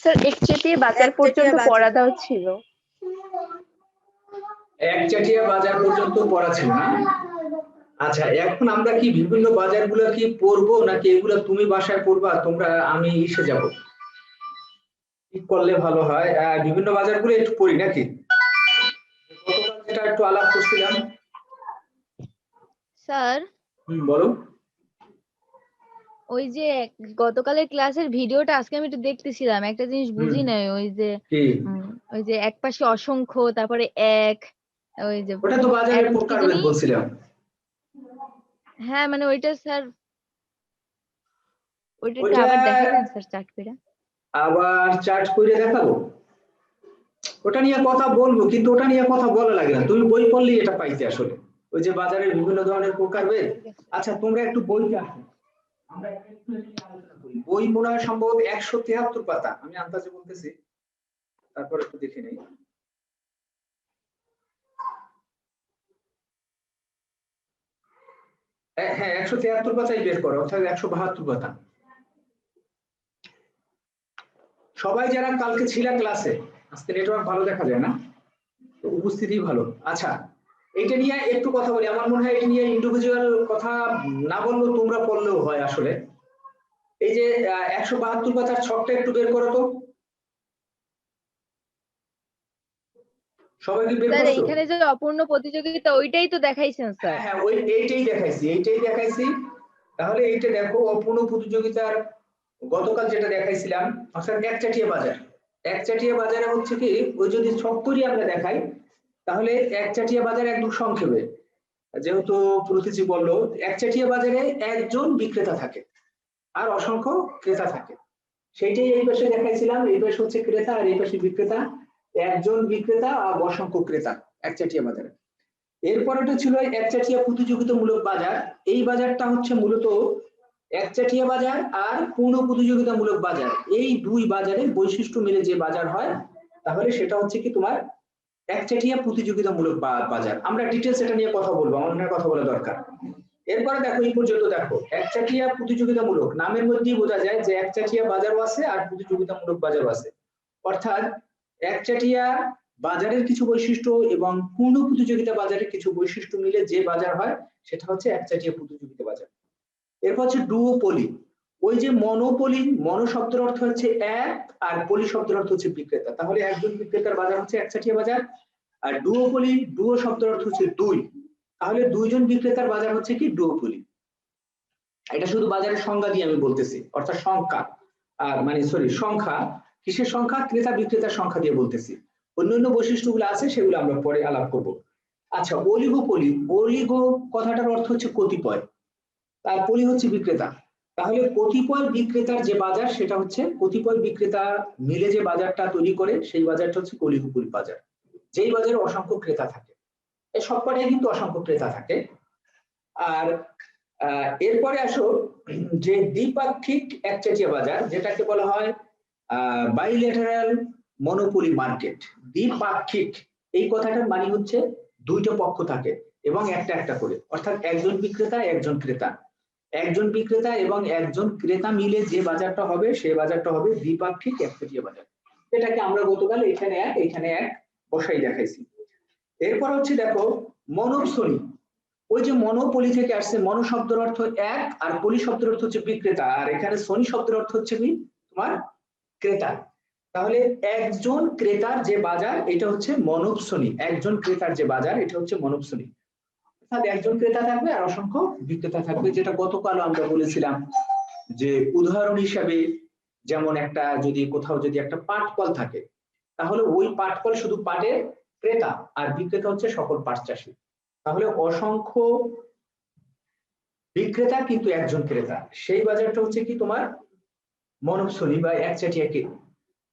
Sir একচেটিয়া বাজার পর্যন্ত পড়া দেওয়া ছিল। একচেটিয়া বাজার পর্যন্ত পড়া ছিল না। আচ্ছা, এখন আমরা কি বিভিন্ন বাজারগুলো কি পড়বো নাকি এগুলো তুমি বাসায় পড়বা, তোমরা আমি এসে যাব? কি করলে ভালো হয়? বিভিন্ন বাজারগুলো একটু পড়ি নাকি? গতকাল যেটা একটু আলাপ করছিলাম। স্যার বলো। ওই যে গতকালের ক্লাসের ভিডিওটা আজকে আমি একটু দেখতেছিলাম, একটা জিনিস বুঝি নাই। ওই যে কি? ওই যে এক পাশে অসংখ্য, তারপরে এক, ওই যে ওটা তো বাজারের এক কি প্রকারভেদ জানি। বলছিলাম। হ্যাঁ মানে ওইটা স্যার, ওইটা একটু ওইটা আবার দেখাইতেন স্যার চার্ট করে। আবার চার্ট করে দেখাবো। ওটা নিয়ে কথা বলবো, কিন্তু ওটা নিয়ে কথা বলা লাগে না, তুমি বই পড়লেই এটা পাইতে আসলে। ওই যে বাজারের বিভিন্ন ধরনের প্রকারভেদ। ঠিক আছে। আচ্ছা, তোমরা একটু বইটা আসো, আমরা একটু নিয়ে আলোচনা করি। বই মনে হয় সম্ভবত 173 পাতা, আমি আন্দাজে বলতেছি, তারপর একটু দেখে নেই। হ্যাঁ, 173 পাতাই বের করো, অর্থাৎ 172 পাতা। সবাই যারা কালকে ছিল ক্লাসে, আজকে নেটওয়ার্ক ভালো দেখা যায় না, তো উপস্থিতি ভালো। আচ্ছা, এইটা নিয়ে একটু কথা বলি। আমার মনে হয় এটা নিয়ে ইন্ডিভিজুয়াল কথা না বললেও তোমরা পড়লেও হয় আসলে। এই যে 172 পাতার ছকটা একটু বের করো তো, সবাই কি বের স্যার করছো? এইখানে যে অপূর্ণ প্রতিযোগিতা ওইটাই তো দেখাইছেন স্যার। হ্যাঁ, ওই এইটাই দেখাইছি। তাহলে এইটা দেখো, অপূর্ণ প্রতিযোগিতার গতকাল যেটা দেখাইছিলাম, অর্থাৎ একচাটিয়া বাজার। একচাটিয়া বাজারে হচ্ছে কি, ওই যদি ছক করি আমরা দেখাই, তাহলে একচাটিয়া বাজার একদম সংক্ষেপে, যেহেতু প্রতিজি বললো, একচাটিয়া বাজারে একজন বিক্রেতা থাকে আর অসংখ্য ক্রেতা থাকে। সেইটাই এই পাশে দেখাইছিলাম, এই পাশে হচ্ছে ক্রেতা আর এই পাশে বিক্রেতা। একজন বিক্রেতা আর অসংখ্য ক্রেতা একচাটিয়া বাজারে। এরপরেটা ছিল একচাটিয়া প্রতিযোগিতামূলক বাজার। এই বাজারটা হচ্ছে মূলত একচাটিয়া বাজার আর পূর্ণ প্রতিযোগিতামূলক বাজার, এই দুই বাজারের বৈশিষ্ট্য মিলে যে বাজার হয়, তাহলে সেটা হচ্ছে কি তোমার একচাটিয়া প্রতিযোগিতামূলক বাজার। আমরা ডিটেলস এটা নিয়ে কথা বলবো, আমার মনে হয় কথা বলা দরকার। এরপরে দেখো, এই পর্যন্ত দেখো, একচাটিয়া প্রতিযোগিতামূলক নামের মধ্যেই বোঝা যায় যে একচাটিয়া বাজারও আছে আর প্রতিযোগিতামূলক বাজারও আছে। অর্থাৎ একচাটিয়া বাজারের কিছু বৈশিষ্ট্য এবং পূর্ণ প্রতিযোগিতা বাজারের কিছু বৈশিষ্ট্য মিলে যে বাজার হয়, সেটা হচ্ছে একচাটিয়া প্রতিযোগিতা বাজার। এরপর হচ্ছে ডুওপলি। ওই যে মনোপলি, মনো শব্দের অর্থ হচ্ছে এক, আর পলি শব্দের অর্থ হচ্ছে বিক্রেতা, তাহলে একজন বিক্রেতার বাজার হচ্ছে একচাটিয়া বাজার। আর ডুওপলি, ডুও শব্দের অর্থ হচ্ছে দুই, তাহলে দুইজন বিক্রেতার বাজার হচ্ছে কি ডুওপলি। এটা শুধু বাজারের সংজ্ঞা দিয়ে আমি বলতেছি, অর্থাৎ সংখ্যা, মানে সরি সংখ্যা, কিসের সংখ্যা? ক্রেতা বিক্রেতার সংখ্যা দিয়ে বলতেছি। অন্যান্য বৈশিষ্ট্যগুলো আছে, সেগুলো আমরা পরে আলাপ করব। আচ্ছা, অলিগোপলি, অলিগো কথাটার অর্থ হচ্ছে কতিপয়, আর পলি হচ্ছে বিক্রেতা। তাহলে কতিপয় বিক্রেতার যে বাজার, সেটা হচ্ছে কতিপয় বিক্রেতা মিলে যে বাজারটা তৈরি করে, সেই বাজারটা হচ্ছে অলিগোপলি বাজার, যেই বাজারে অসংখ্য ক্রেতা থাকে। এই সবকটাই কিন্তু অসংখ্য ক্রেতা থাকে। আর এরপরে আসো, যে দ্বিপাক্ষিক একচেটিয়া বাজার, যেটাকে বলা হয় বাইলেটারাল মনোপলি মার্কেট। দ্বিপাক্ষিক এই কথাটার মানে হচ্ছে দুইটা পক্ষ থাকে এবং একটা একটা করে, অর্থাৎ একজন বিক্রেতা একজন ক্রেতা, একজন বিক্রেতা এবং একজন ক্রেতা মিলে যে বাজারটা হবে, সেই বাজারটা হবে দ্বিপাক্ষিক একচেটিয়া বাজার। এটাকে আমরা গতকাল এখানে এক বসাই দেখাইছি। এরপর হচ্ছে দেখো, মনোপলি। ওই যে মনোপলি থেকে আসছে, মনো শব্দের অর্থ এক আর পলি শব্দের অর্থ হচ্ছে বিক্রেতা, আর এখানে সনি শব্দের অর্থ হচ্ছে কি তোমার ক্রেতা। তাহলে একজন ক্রেতার যে বাজার, এটা হচ্ছে মনোপলি। একজন ক্রেতার যে বাজার, এটা হচ্ছে মনোপলি। অর্থাৎ একজন ক্রেতা থাকবে আর অসংখ্য বিক্রেতা থাকবে, যেটা গতকাল আমরা বলেছিলাম যে উদাহরণ হিসাবে, যেমন একটা যদি কোথাও যদি একটা পাট কল থাকে, তাহলে ওই পাট কল শুধু পাটের ক্রেতা আর বিক্রেতা হচ্ছে সকল পাট চাষী। তাহলে অসংখ্য বিক্রেতা কিন্তু একজন ক্রেতা, সেই বাজারটা হচ্ছে কি তোমার মনোপলি বা একচাটিয়া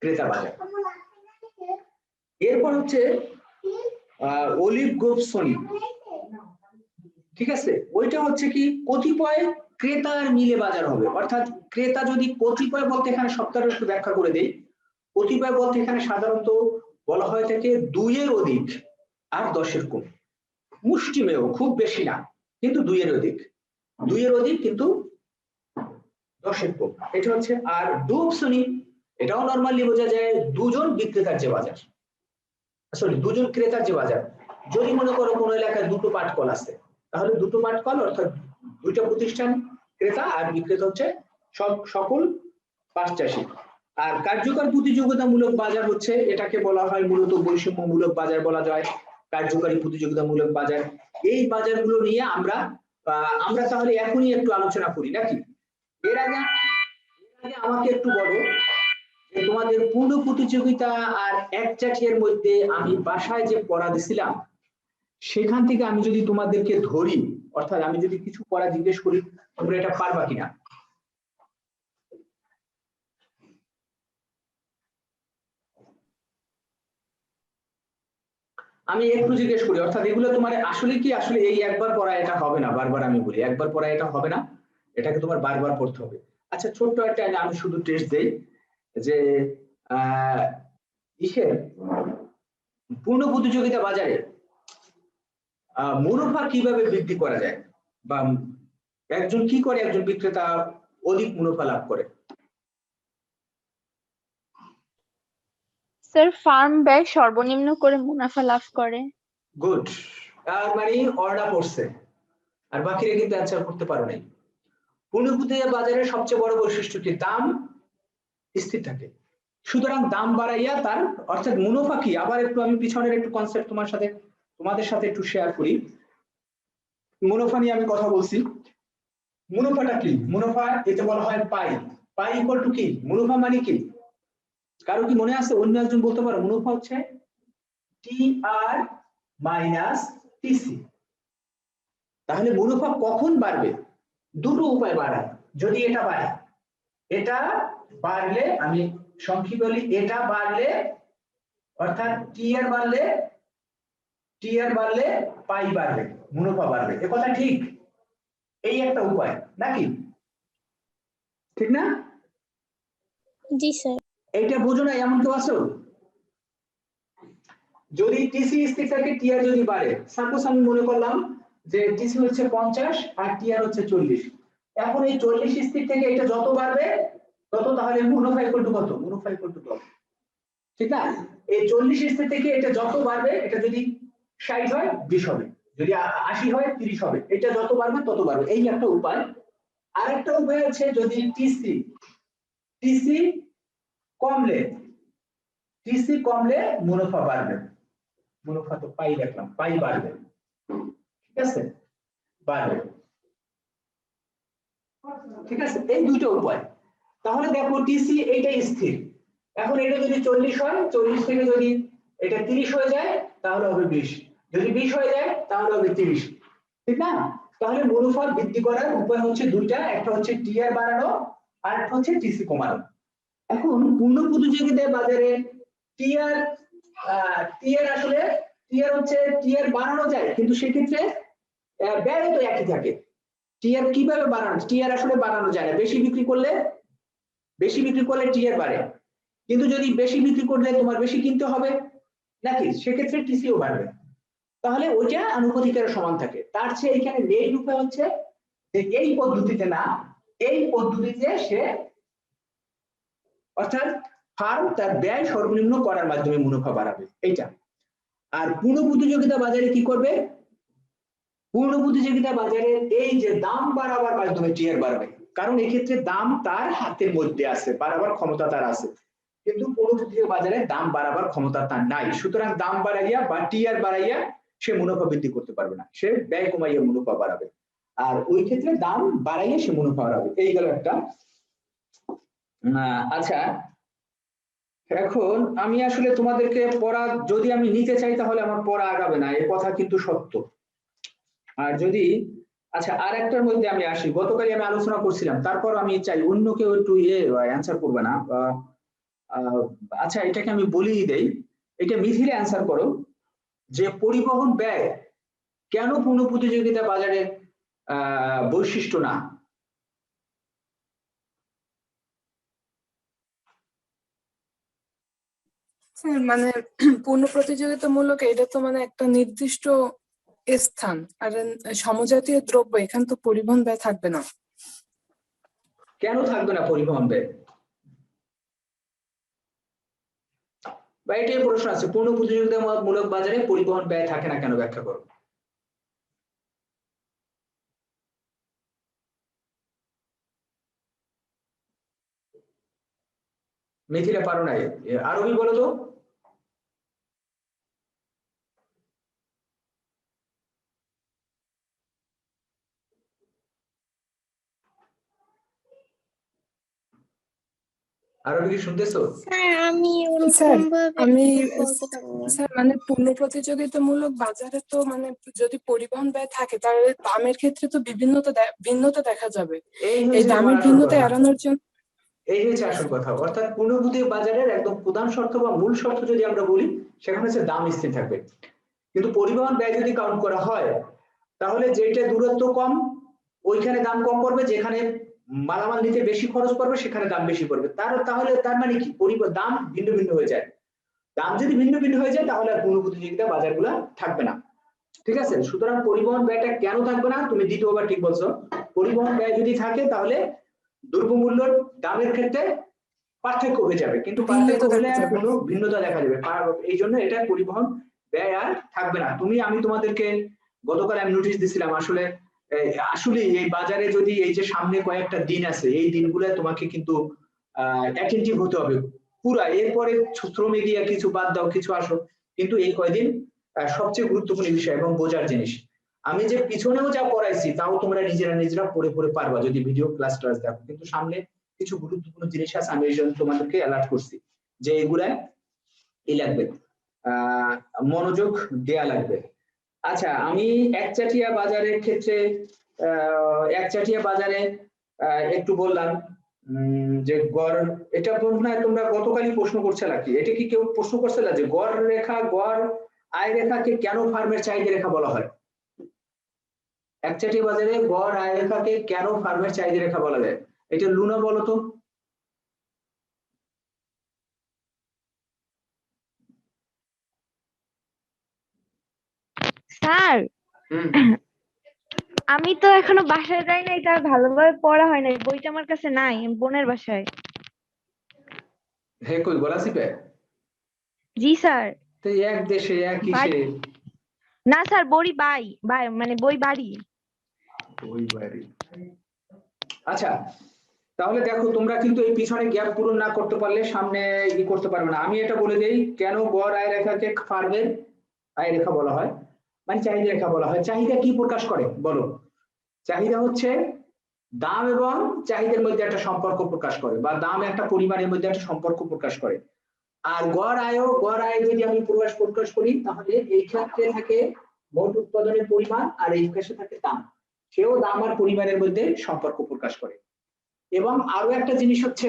ক্রেতা বাজার। এরপর হচ্ছে অলিগোপলি। ঠিক আছে, ওইটা হচ্ছে কি কতিপয় ক্রেতার মিলে বাজার হবে। অর্থাৎ ক্রেতা যদি কতিপয় বলতে, এখানে শব্দটা একটু ব্যাখ্যা করে দেই। কতিপয় বলতে এখানে সাধারণত বলা হয় থাকে দুইয়ের অধিক আর 10-এর কম, মুষ্টিমেয়, খুব বেশি না কিন্তু দুইয়ের অধিক, দুইয়ের অধিক কিন্তু 10-এর কম, এটা হচ্ছে। আর ডুওপলি, এটাও নরমালি বোঝা যায় দুজন বিক্রেতার যে বাজার, সরি দুজন ক্রেতার যে বাজার। যদি মনে করো কোনো এলাকায় দুটো পাটকল আছে, তাহলে দুটো পাটকল অর্থাৎ দুইটা প্রতিষ্ঠান ক্রেতা আর বিক্রেতা হচ্ছে সকল পাট চাষী। আর কার্যকর প্রতিযোগিতামূলক বাজার হচ্ছে এটাকে বলা হয় মূলত বৈষম্যমূলক বাজার বলা যায়, কার্যকরী প্রতিযোগিতামূলক বাজার। এই বাজারগুলো নিয়ে আমরা তাহলে এখনই একটু আলোচনা করি নাকি? এর আগে আমাকে একটু বলো যে তোমাদের পূর্ণ প্রতিযোগিতা আর একচাটিয়ার মধ্যে আমি বাসায় যে পড়া দিছিলাম সেখান থেকে আমি যদি তোমাদেরকে ধরি, অর্থাৎ আমি যদি কিছু পড়া জিজ্ঞেস করি, তোমরা এটা পারবা কিনা? আমি একটু জিজ্ঞেস করি, অর্থাৎ এগুলো তোমার আসলে কি, আসলে এই একবার পড়া এটা হবে না, বারবার আমি বলি একবার পড়া এটা হবে না, এটাকে তোমার বারবার পড়তে হবে। আচ্ছা ছোট্ট একটা আমি শুধু টেস্ট দেই যে ইসের পূর্ণ প্রতিযোগিতা বাজারে মুনাফা কিভাবে বৃদ্ধি করা যায়, বা একজন কি করে একজন বিক্রেতা অধিক মুনাফা লাভ করে? স্যার ফার্ম ব্যয় সর্বনিম্ন করে মুনাফা লাভ করে। গুড, মানে অর্ডার পড়ছে, আর বাকিরা কিন্তু অ্যান্সার করতে পারো নাই। পূর্ণ প্রতিযোগিতা বাজারের সবচেয়ে বড় বৈশিষ্ট্য কি? দাম স্থির থাকে। সুতরাং দাম বাড়াইয়া তার অর্থাৎ মুনাফা কি, আবার একটু আমি পিছনের একটু কনসেপ্ট তোমাদের সাথে একটু শেয়ার করি। মুনাফা নিয়ে আমি কথা বলছি, মুনাফাটা কি? মুনাফা এতে বলা হয় পাই। পাই ইকুয়াল টু কি? মুনাফা মানে কি? কারো কি মনে আছে? অন্য একজন বলতে পারো। মুনাফা হচ্ছে টি আর মাইনাস টিসি। তাহলে মুনাফা কখন বাড়বে? দুটো উপায় বাড়ায়। যদি এটা বাড়ে, এটা বাড়লে, আমি সংক্ষিপ্ত বলি, এটা বাড়লে অর্থাৎ টি আর বাড়লে পাই বাড়বে, মুনাফা বাড়বে। এ কথা ঠিক? এই একটা উপায় নাকি? ঠিক না? জি স্যার। এইটা বোঝো না এমন কেউ আছো? যদি টিসি স্থির থাকে, টিআর যদি বাড়ে, সাপোজ আমি মনে করলাম যে টিসি হচ্ছে 50 আর টিআর হচ্ছে 40, এখন এই 40 স্থির থেকে এটা যত বাড়বে তত, তাহলে মুনাফা ইকুয়াল টু কত? মুনাফা ইকুয়াল টু কত? ঠিক না? এই 40 স্থির থেকে এটা যত বাড়বে, এটা যদি 60 হয় 20 হবে, যদি 80 হয় 30 হবে, এটা যত বাড়বে তত বাড়বে। এই একটা উপায়। আরেকটা উপায় আছে, যদি টিসি কমলে মুনাফা বাড়বে। মুনাফা তো পাই দেখলাম, পাই বাড়বে, ঠিক আছে, বাড়বে, ঠিক আছে। এই দুটো উপায়। তাহলে দেখো টিসি এইটাই স্থির, এখন এটা যদি 40 হয়, 40 থেকে যদি এটা 30 হয়ে যায় তাহলে হবে 20, যদি 20 হয়ে যায় তাহলে হবে 30, ঠিক না? তাহলে মুনাফা বৃদ্ধি করার উপায় হচ্ছে দুইটা, একটা হচ্ছে টিআর বাড়ানো আর একটা হচ্ছে টিসি কমানো। এখন পূর্ণ প্রতিযোগিতায় বাজারে টিআর আসলে টিআর বাড়ানো যায়, কিন্তু সেক্ষেত্রে ব্যয় তো একই থাকে। টিআর কিভাবে বাড়ানো? টিআর আসলে বাড়ানো যায় না। বেশি বিক্রি করলে টিআর বাড়ে, কিন্তু যদি বেশি বিক্রি করলে তোমার বেশি কিনতে হবে নাকি, সেক্ষেত্রে টিসিও বাড়বে। তাহলে ওইটা আনুপাতিকের সমান থাকে। তার চেয়ে এখানে মেইন উপায় হচ্ছে যে এই পদ্ধতিতে না, এই পদ্ধতিতে সে অর্থাৎ ফার্ম তার ব্যয় সর্বনিম্ন করার মাধ্যমে মুনাফা বাড়াবে, এইটা। আর পূর্ণ প্রতিযোগিতা বাজারে কি করবে? পূর্ণ প্রতিযোগিতা বাজারে এই যে দাম বাড়াবার মাধ্যমে টিআর বাড়বে, কারণ এক্ষেত্রে দাম তার হাতের মধ্যে আছে, বাড়াবার ক্ষমতা তার আছে, কিন্তু পূর্ণ প্রতিযোগিতা বাজারে দাম বাড়াবার ক্ষমতা তার নাই। সুতরাং দাম বাড়াইয়া বা টিআর বাড়াইয়া সে মুনাফা বৃদ্ধি করতে পারবে না, সে ব্যয় কমাইয়া মুনাফা বাড়াবে। আর ওই ক্ষেত্রে দাম বাড়াইয়া সে মুনাফা বাড়াবে। এই গেল একটা। আচ্ছা, এখন আমি আসলে তোমাদেরকে পড়া যদি আমি নিতে চাই তাহলে আমার পড়া আগাবে না, এই কথা কিন্তু সত্য। আর যদি আচ্ছা আর একটার মধ্যে আমি আসি, গতকালই আমি আলোচনা করছিলাম, তারপর আমি চাই অন্য কেউ একটু অ্যান্সার করবে না। আচ্ছা এটাকে আমি বলেই দেই, এটা মিথিলে অ্যান্সার করো যে পরিবহন ব্যয় কেন পূর্ণ প্রতিযোগিতা বাজারে বৈশিষ্ট্য না? মানে পূর্ণ প্রতিযোগিতামূলক, এটা তো মানে একটা নির্দিষ্ট স্থান, আর সমজাতীয় দ্রব্য, এখানে তো পরিবহন ব্যয় থাকবে না। কেন থাকবে না পরিবহন ব্যয়? বা এটাই প্রশ্ন আছে, পূর্ণ প্রতিযোগিতামূলক বাজারে পরিবহন ব্যয় থাকে না কেন, ব্যাখ্যা করো। মিথিলা পারো নাই, আরবি বলো তো। আরবি কি শুনতেছো? স্যার আমি স্যার ওরকম ভাবে আমি বলতে পারবো না। স্যার মানে পূর্ণ প্রতিযোগিতামূলক বাজারে তো মানে যদি পরিবহন ব্যয় থাকে তাহলে দামের ক্ষেত্রে তো ভিন্নতা দেখা যাবে। এই এই হচ্ছে তোমার দামের আসল ভিন্নতা কথা, এড়ানোর জন্য এই হচ্ছে আসল কথা। অর্থাৎ পূর্ণভূতি বাজারের একদম প্রধান শর্ত বা মূল শর্ত যদি আমরা বলি, সেখানে হচ্ছে দাম স্থির থাকবে। কিন্তু পরিবহন ব্যয় যদি কাউন্ট করা হয়, তাহলে যেটা দূরত্ব কম ওইখানে দাম কম পড়বে, যেখানে মালামাল নিতে বেশি খরচ পড়বে সেখানে দাম বেশি পড়বে। তাহলে তার মানে কি, দাম ভিন্ন ভিন্ন হয়ে যায়। দাম যদি ভিন্ন ভিন্ন হয়ে যায় তাহলে আর পূর্ণ প্রতিযোগিতা বাজারগুলো থাকবে না। ঠিক আছে, সুতরাং পরিবহন ব্যয়টা কেন থাকবে না, তুমি দ্বিতীয়বার ঠিক বলছো। পরিবহন ব্যয় যদি থাকে তাহলে দ্রব্যমূল্যের দামের ক্ষেত্রে পার্থক্য হয়ে যাবে, কিন্তু পার্থক্য ভিন্নতা হলে দেখা যাবে। কোনো ভিন্নতা দেখা যাবে। এই জন্য এটা পরিবহন ব্যয় আর থাকবে না। আমি তোমাদেরকে গতকাল আমি নোটিশ দিছিলাম, আসলে এই বাজারে যদি এই যে সামনে কয়েকটা দিন আছে, এই দিনগুলো তোমাকে কিন্তু অ্যাটেনটিভ হতে হবে পুরা। এরপরে শ্রমিক দিয়ে কিছু বাদ দাও, কিছু আসো, কিন্তু এই কয়দিন সবচেয়ে গুরুত্বপূর্ণ বিষয় এবং বোঝার জিনিস। আমি যে পিছনেও যা পড়াইছি তাও তোমরা নিজেরা পড়ে পড়ে পারবা যদি ভিডিও ক্লাস দেখো, কিন্তু সামনে কিছু গুরুত্বপূর্ণ জিনিস আছে, আমি এই জন্য তোমাদেরকে অ্যালার্ট করছি যে এগুলায় ই লাগবে, মনোযোগ দেয়া লাগবে। আচ্ছা, আমি একচাটিয়া বাজারের ক্ষেত্রে একচাটিয়া বাজারে একটু বললাম যে গড়, এটা মনে হয় তোমরা গতকালই প্রশ্ন করছে নাকি, এটা কি কেউ প্রশ্ন করছে না যে গড় রেখা, গড় আয় রেখাকে কেন ফার্মের চাহিদা রেখা বলা হয়? একচাটিয়া বাজারে গড় আয় রেখাকে কেন ফার্মের চাহিদা রেখা বলা যায়? এটা লুনা বলো তো। স্যার আমি তো এখনো বাসায় যাই নাই, তার ভালোভাবে পড়া হয় নাই, বইটা আমার কাছে নাই, আমি বোনের বাসায়। হে কই গলা চিপে? জি স্যার। তো এক দেশে এক কিসে? বাড়ি না স্যার, বই বাই মানে বই বাড়ি। ওই বাড়ি। আচ্ছা, তাহলে দেখো তোমরা কিন্তু এই পিছনে গ্যাপ পূরণ না করতে পারলে সামনে ই করতে পারবে না। আমি এটা বলে দেই কেন গড় আয় রেখাকে ফার্মের আয় রেখা বলা হয়, মানে চাহিদা রেখা বলা হয়। চাহিদা কি প্রকাশ করে বলো? চাহিদা হচ্ছে দাম এবং চাহিদার মধ্যে একটা সম্পর্ক প্রকাশ করে, বা দাম একটা পরিমাণের মধ্যে একটা সম্পর্ক প্রকাশ করে। আর গড় আয় যদি আমি প্রকাশ করি তাহলে এই ক্ষেত্রে থাকে মোট উৎপাদনের পরিমাণ, আর এই ক্ষেত্রে থাকে দাম, সেও দাম আর পরিমাণের মধ্যে সম্পর্ক প্রকাশ করে। এবং আরো একটা জিনিস হচ্ছে,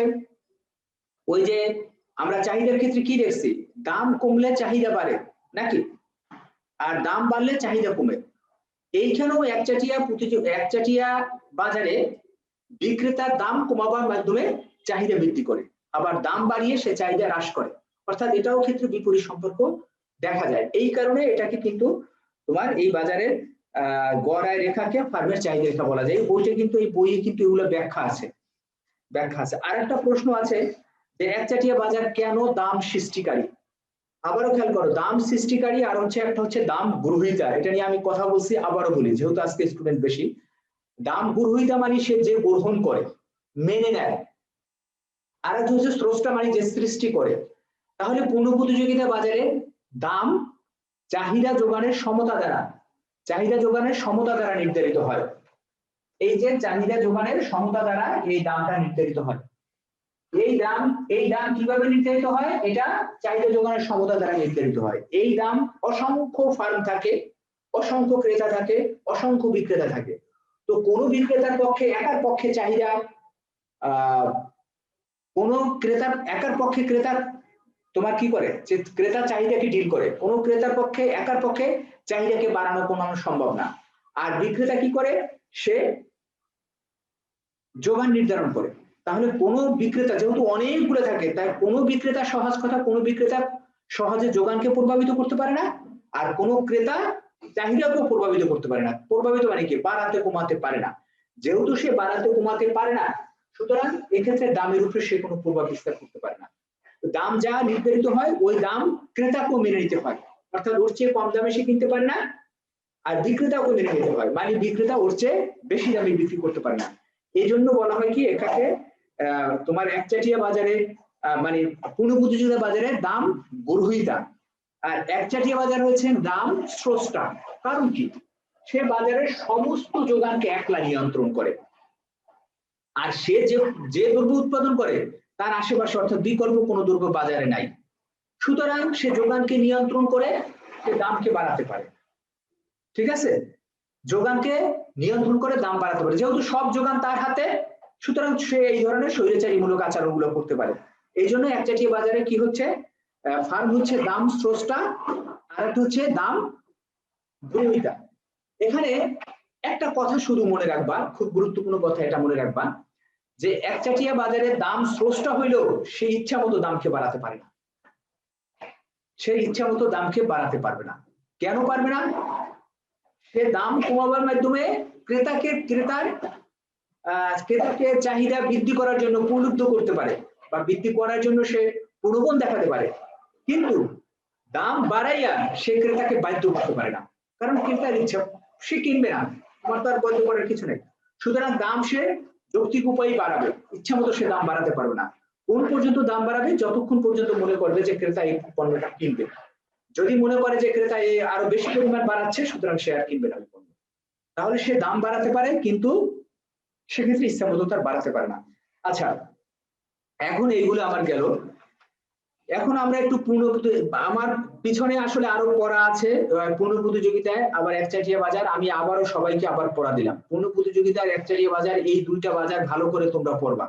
ওই যে আমরা চাহিদার ক্ষেত্রে কি দেখছি, দাম কমলে চাহিদা বাড়ে নাকি, আর দাম বাড়লে চাহিদা কমে। এইখানেও একচাটিয়া বাজারে বিক্রেতার দাম কমাবার মাধ্যমে চাহিদা বৃদ্ধি করে, আবার দাম বাড়িয়ে সে চাহিদা হ্রাস করে। অর্থাৎ এটাও ক্ষেত্রে বিপরীত সম্পর্ক দেখা যায়। এই কারণে এটাকে কিন্তু তোমার এই বাজারের গড় আয় রেখাকে ফার্মের চাহিদা রেখা বলা যায়। বইটা কিন্তু এই বইয়ে কিন্তু এগুলো ব্যাখ্যা আছে। আর একটা প্রশ্ন আছে যে একচাটিয়া বাজার কেন দাম সৃষ্টিকারী? আবারও খেয়াল করো, দাম সৃষ্টিকারী আর একটা হচ্ছে দাম গ্রহীতা। এটা নিয়ে আমি কথা বলছি, আবারও বলি যেহেতু আজকে স্টুডেন্ট বেশি। দাম গ্রহীতা মানে সে যে গ্রহণ করে, মেনে নেয়, আর একটা হচ্ছে স্রষ্টা মানে যে সৃষ্টি করে। তাহলে পূর্ণ প্রতিযোগিতা বাজারে দাম চাহিদা যোগানের সমতা দ্বারা নির্ধারিত হয়। এই যে চাহিদা যোগানের সমতা দ্বারা এই দামটা নির্ধারিত হয়। এই দাম কিভাবে নির্ধারিত হয়? এটা চাহিদা যোগানের সমতা দ্বারা নির্ধারিত হয়। এই দাম অসংখ্য ফার্ম থাকে, অসংখ্য ক্রেতা থাকে, অসংখ্য বিক্রেতা থাকে। তো কোন বিক্রেতার পক্ষে একার পক্ষে চাহিদা কোন ক্রেতার একার পক্ষে ক্রেতার তোমার কি করে যে ক্রেতা চাহিদাকে ডিল করে, কোন ক্রেতার পক্ষে একার পক্ষে চাহিদাকে বাড়ানো কমানো সম্ভব না। আর বিক্রেতা কি করে? সে যোগান নির্ধারণ করে। তাহলে কোন বিক্রেতা যেহেতু অনেকগুলো থাকে, তাই কোন বিক্রেতা কোন বিক্রেতা সহজে যোগানকে প্রভাবিত করতে পারে না, আর কোন ক্রেতা চাহিদাকেও প্রভাবিত করতে পারে না। প্রভাবিত মানে কি? বাড়াতে কমাতে পারে না। যেহেতু সে বাড়াতে কমাতে পারে না, সুতরাং এক্ষেত্রে দামের উপরে সে কোনো প্রভাব বিস্তার করতে পারে না। দাম যা নির্ধারিত হয় ওই দাম ক্রেতাকেও মেনে নিতে হয়, অর্থাৎ ওর চেয়ে কম দামে সে কিনতে পারে না, আর বিক্রেতাকেও মেনে নিতে হয়, মানে বিক্রেতা ওর চেয়ে বেশি দামে বিক্রি করতে পারে না। এই জন্য বলা হয় কি এটাকে তোমার একচাটিয়া বাজারে মানে পূর্ণ প্রতিযোগিতা বাজারে দাম গ্রহীতা, আর একচাটিয়া বাজার হচ্ছে দাম স্রষ্টা। কারণ কি, সে বাজারের সমস্ত যোগানকে একলা নিয়ন্ত্রণ করে, আর সে যে দ্রব্য উৎপাদন করে তার আশেপাশে অর্থাৎ বিকল্প কোনো দ্রব্য বাজারে নাই, সুতরাং সে যোগানকে নিয়ন্ত্রণ করে সে দামকে বাড়াতে পারে। ঠিক আছে, যোগানকে নিয়ন্ত্রণ করে দাম বাড়াতে পারে, যেহেতু সব যোগান তার হাতে, সুতরাং সে এই ধরনের স্বৈরাচারীমূলক আচরণগুলো করতে পারে। এই জন্য একচাটিয়া বাজারে কি হচ্ছে, ফার্ম হচ্ছে দাম স্রষ্টা আর একটা হচ্ছে দাম গ্রহীতা। এখানে একটা কথা শুধু মনে রাখবা, খুব গুরুত্বপূর্ণ কথা এটা মনে রাখবা, যে একচাটিয়া বাজারে দাম স্রষ্টা হইলেও সে ইচ্ছা মতো দামকে বাড়াতে পারে না, সে ইচ্ছা মতো দামকে বাড়াতে পারবে না। কেন পারবে না? সে দাম কমাবার মাধ্যমে ক্রেতাকে চাহিদা বৃদ্ধি করার জন্য প্রলুব্ধ করতে পারে বা বৃদ্ধি করার জন্য সে প্রলোভন দেখাতে পারে, কিন্তু দাম বাড়াইয়া সে ক্রেতাকে বাধ্য করতে পারে না, কারণ ক্রেতার ইচ্ছা, সে কিনবে না, তোমার তো আর বাধ্য করার কিছু নেই। সুতরাং দাম সে যৌক্তিক উপায়ে বাড়াবে, ইচ্ছা মতো সে দাম বাড়াতে পারবে না। কোন পর্যন্ত দাম বাড়াবে? যতক্ষণ পর্যন্ত মনে করবে যে ক্রেতা এই পণ্যটা কিনবে। যদি মনে করে যে ক্রেতা আরো বেশি পরিমাণ বাড়াচ্ছে, সুতরাং সে আর কিনবে না পণ্য, তাহলে সে দাম বাড়াতে পারে, কিন্তু সেক্ষেত্রে ইচ্ছা মতো তার বাড়াতে পারে না। আচ্ছা, এখন এইগুলো আমার গেল। এখন আমরা একটু আমার পিছনে আসলে আরো পড়া আছে পূর্ণ প্রতিযোগিতায় আবার একচাটিয়া বাজার, আমি আবারও সবাইকে আবার পড়া দিলাম। পূর্ণ প্রতিযোগিতার একচাটিয়া বাজার, এই দুইটা বাজার ভালো করে তোমরা পড়বা,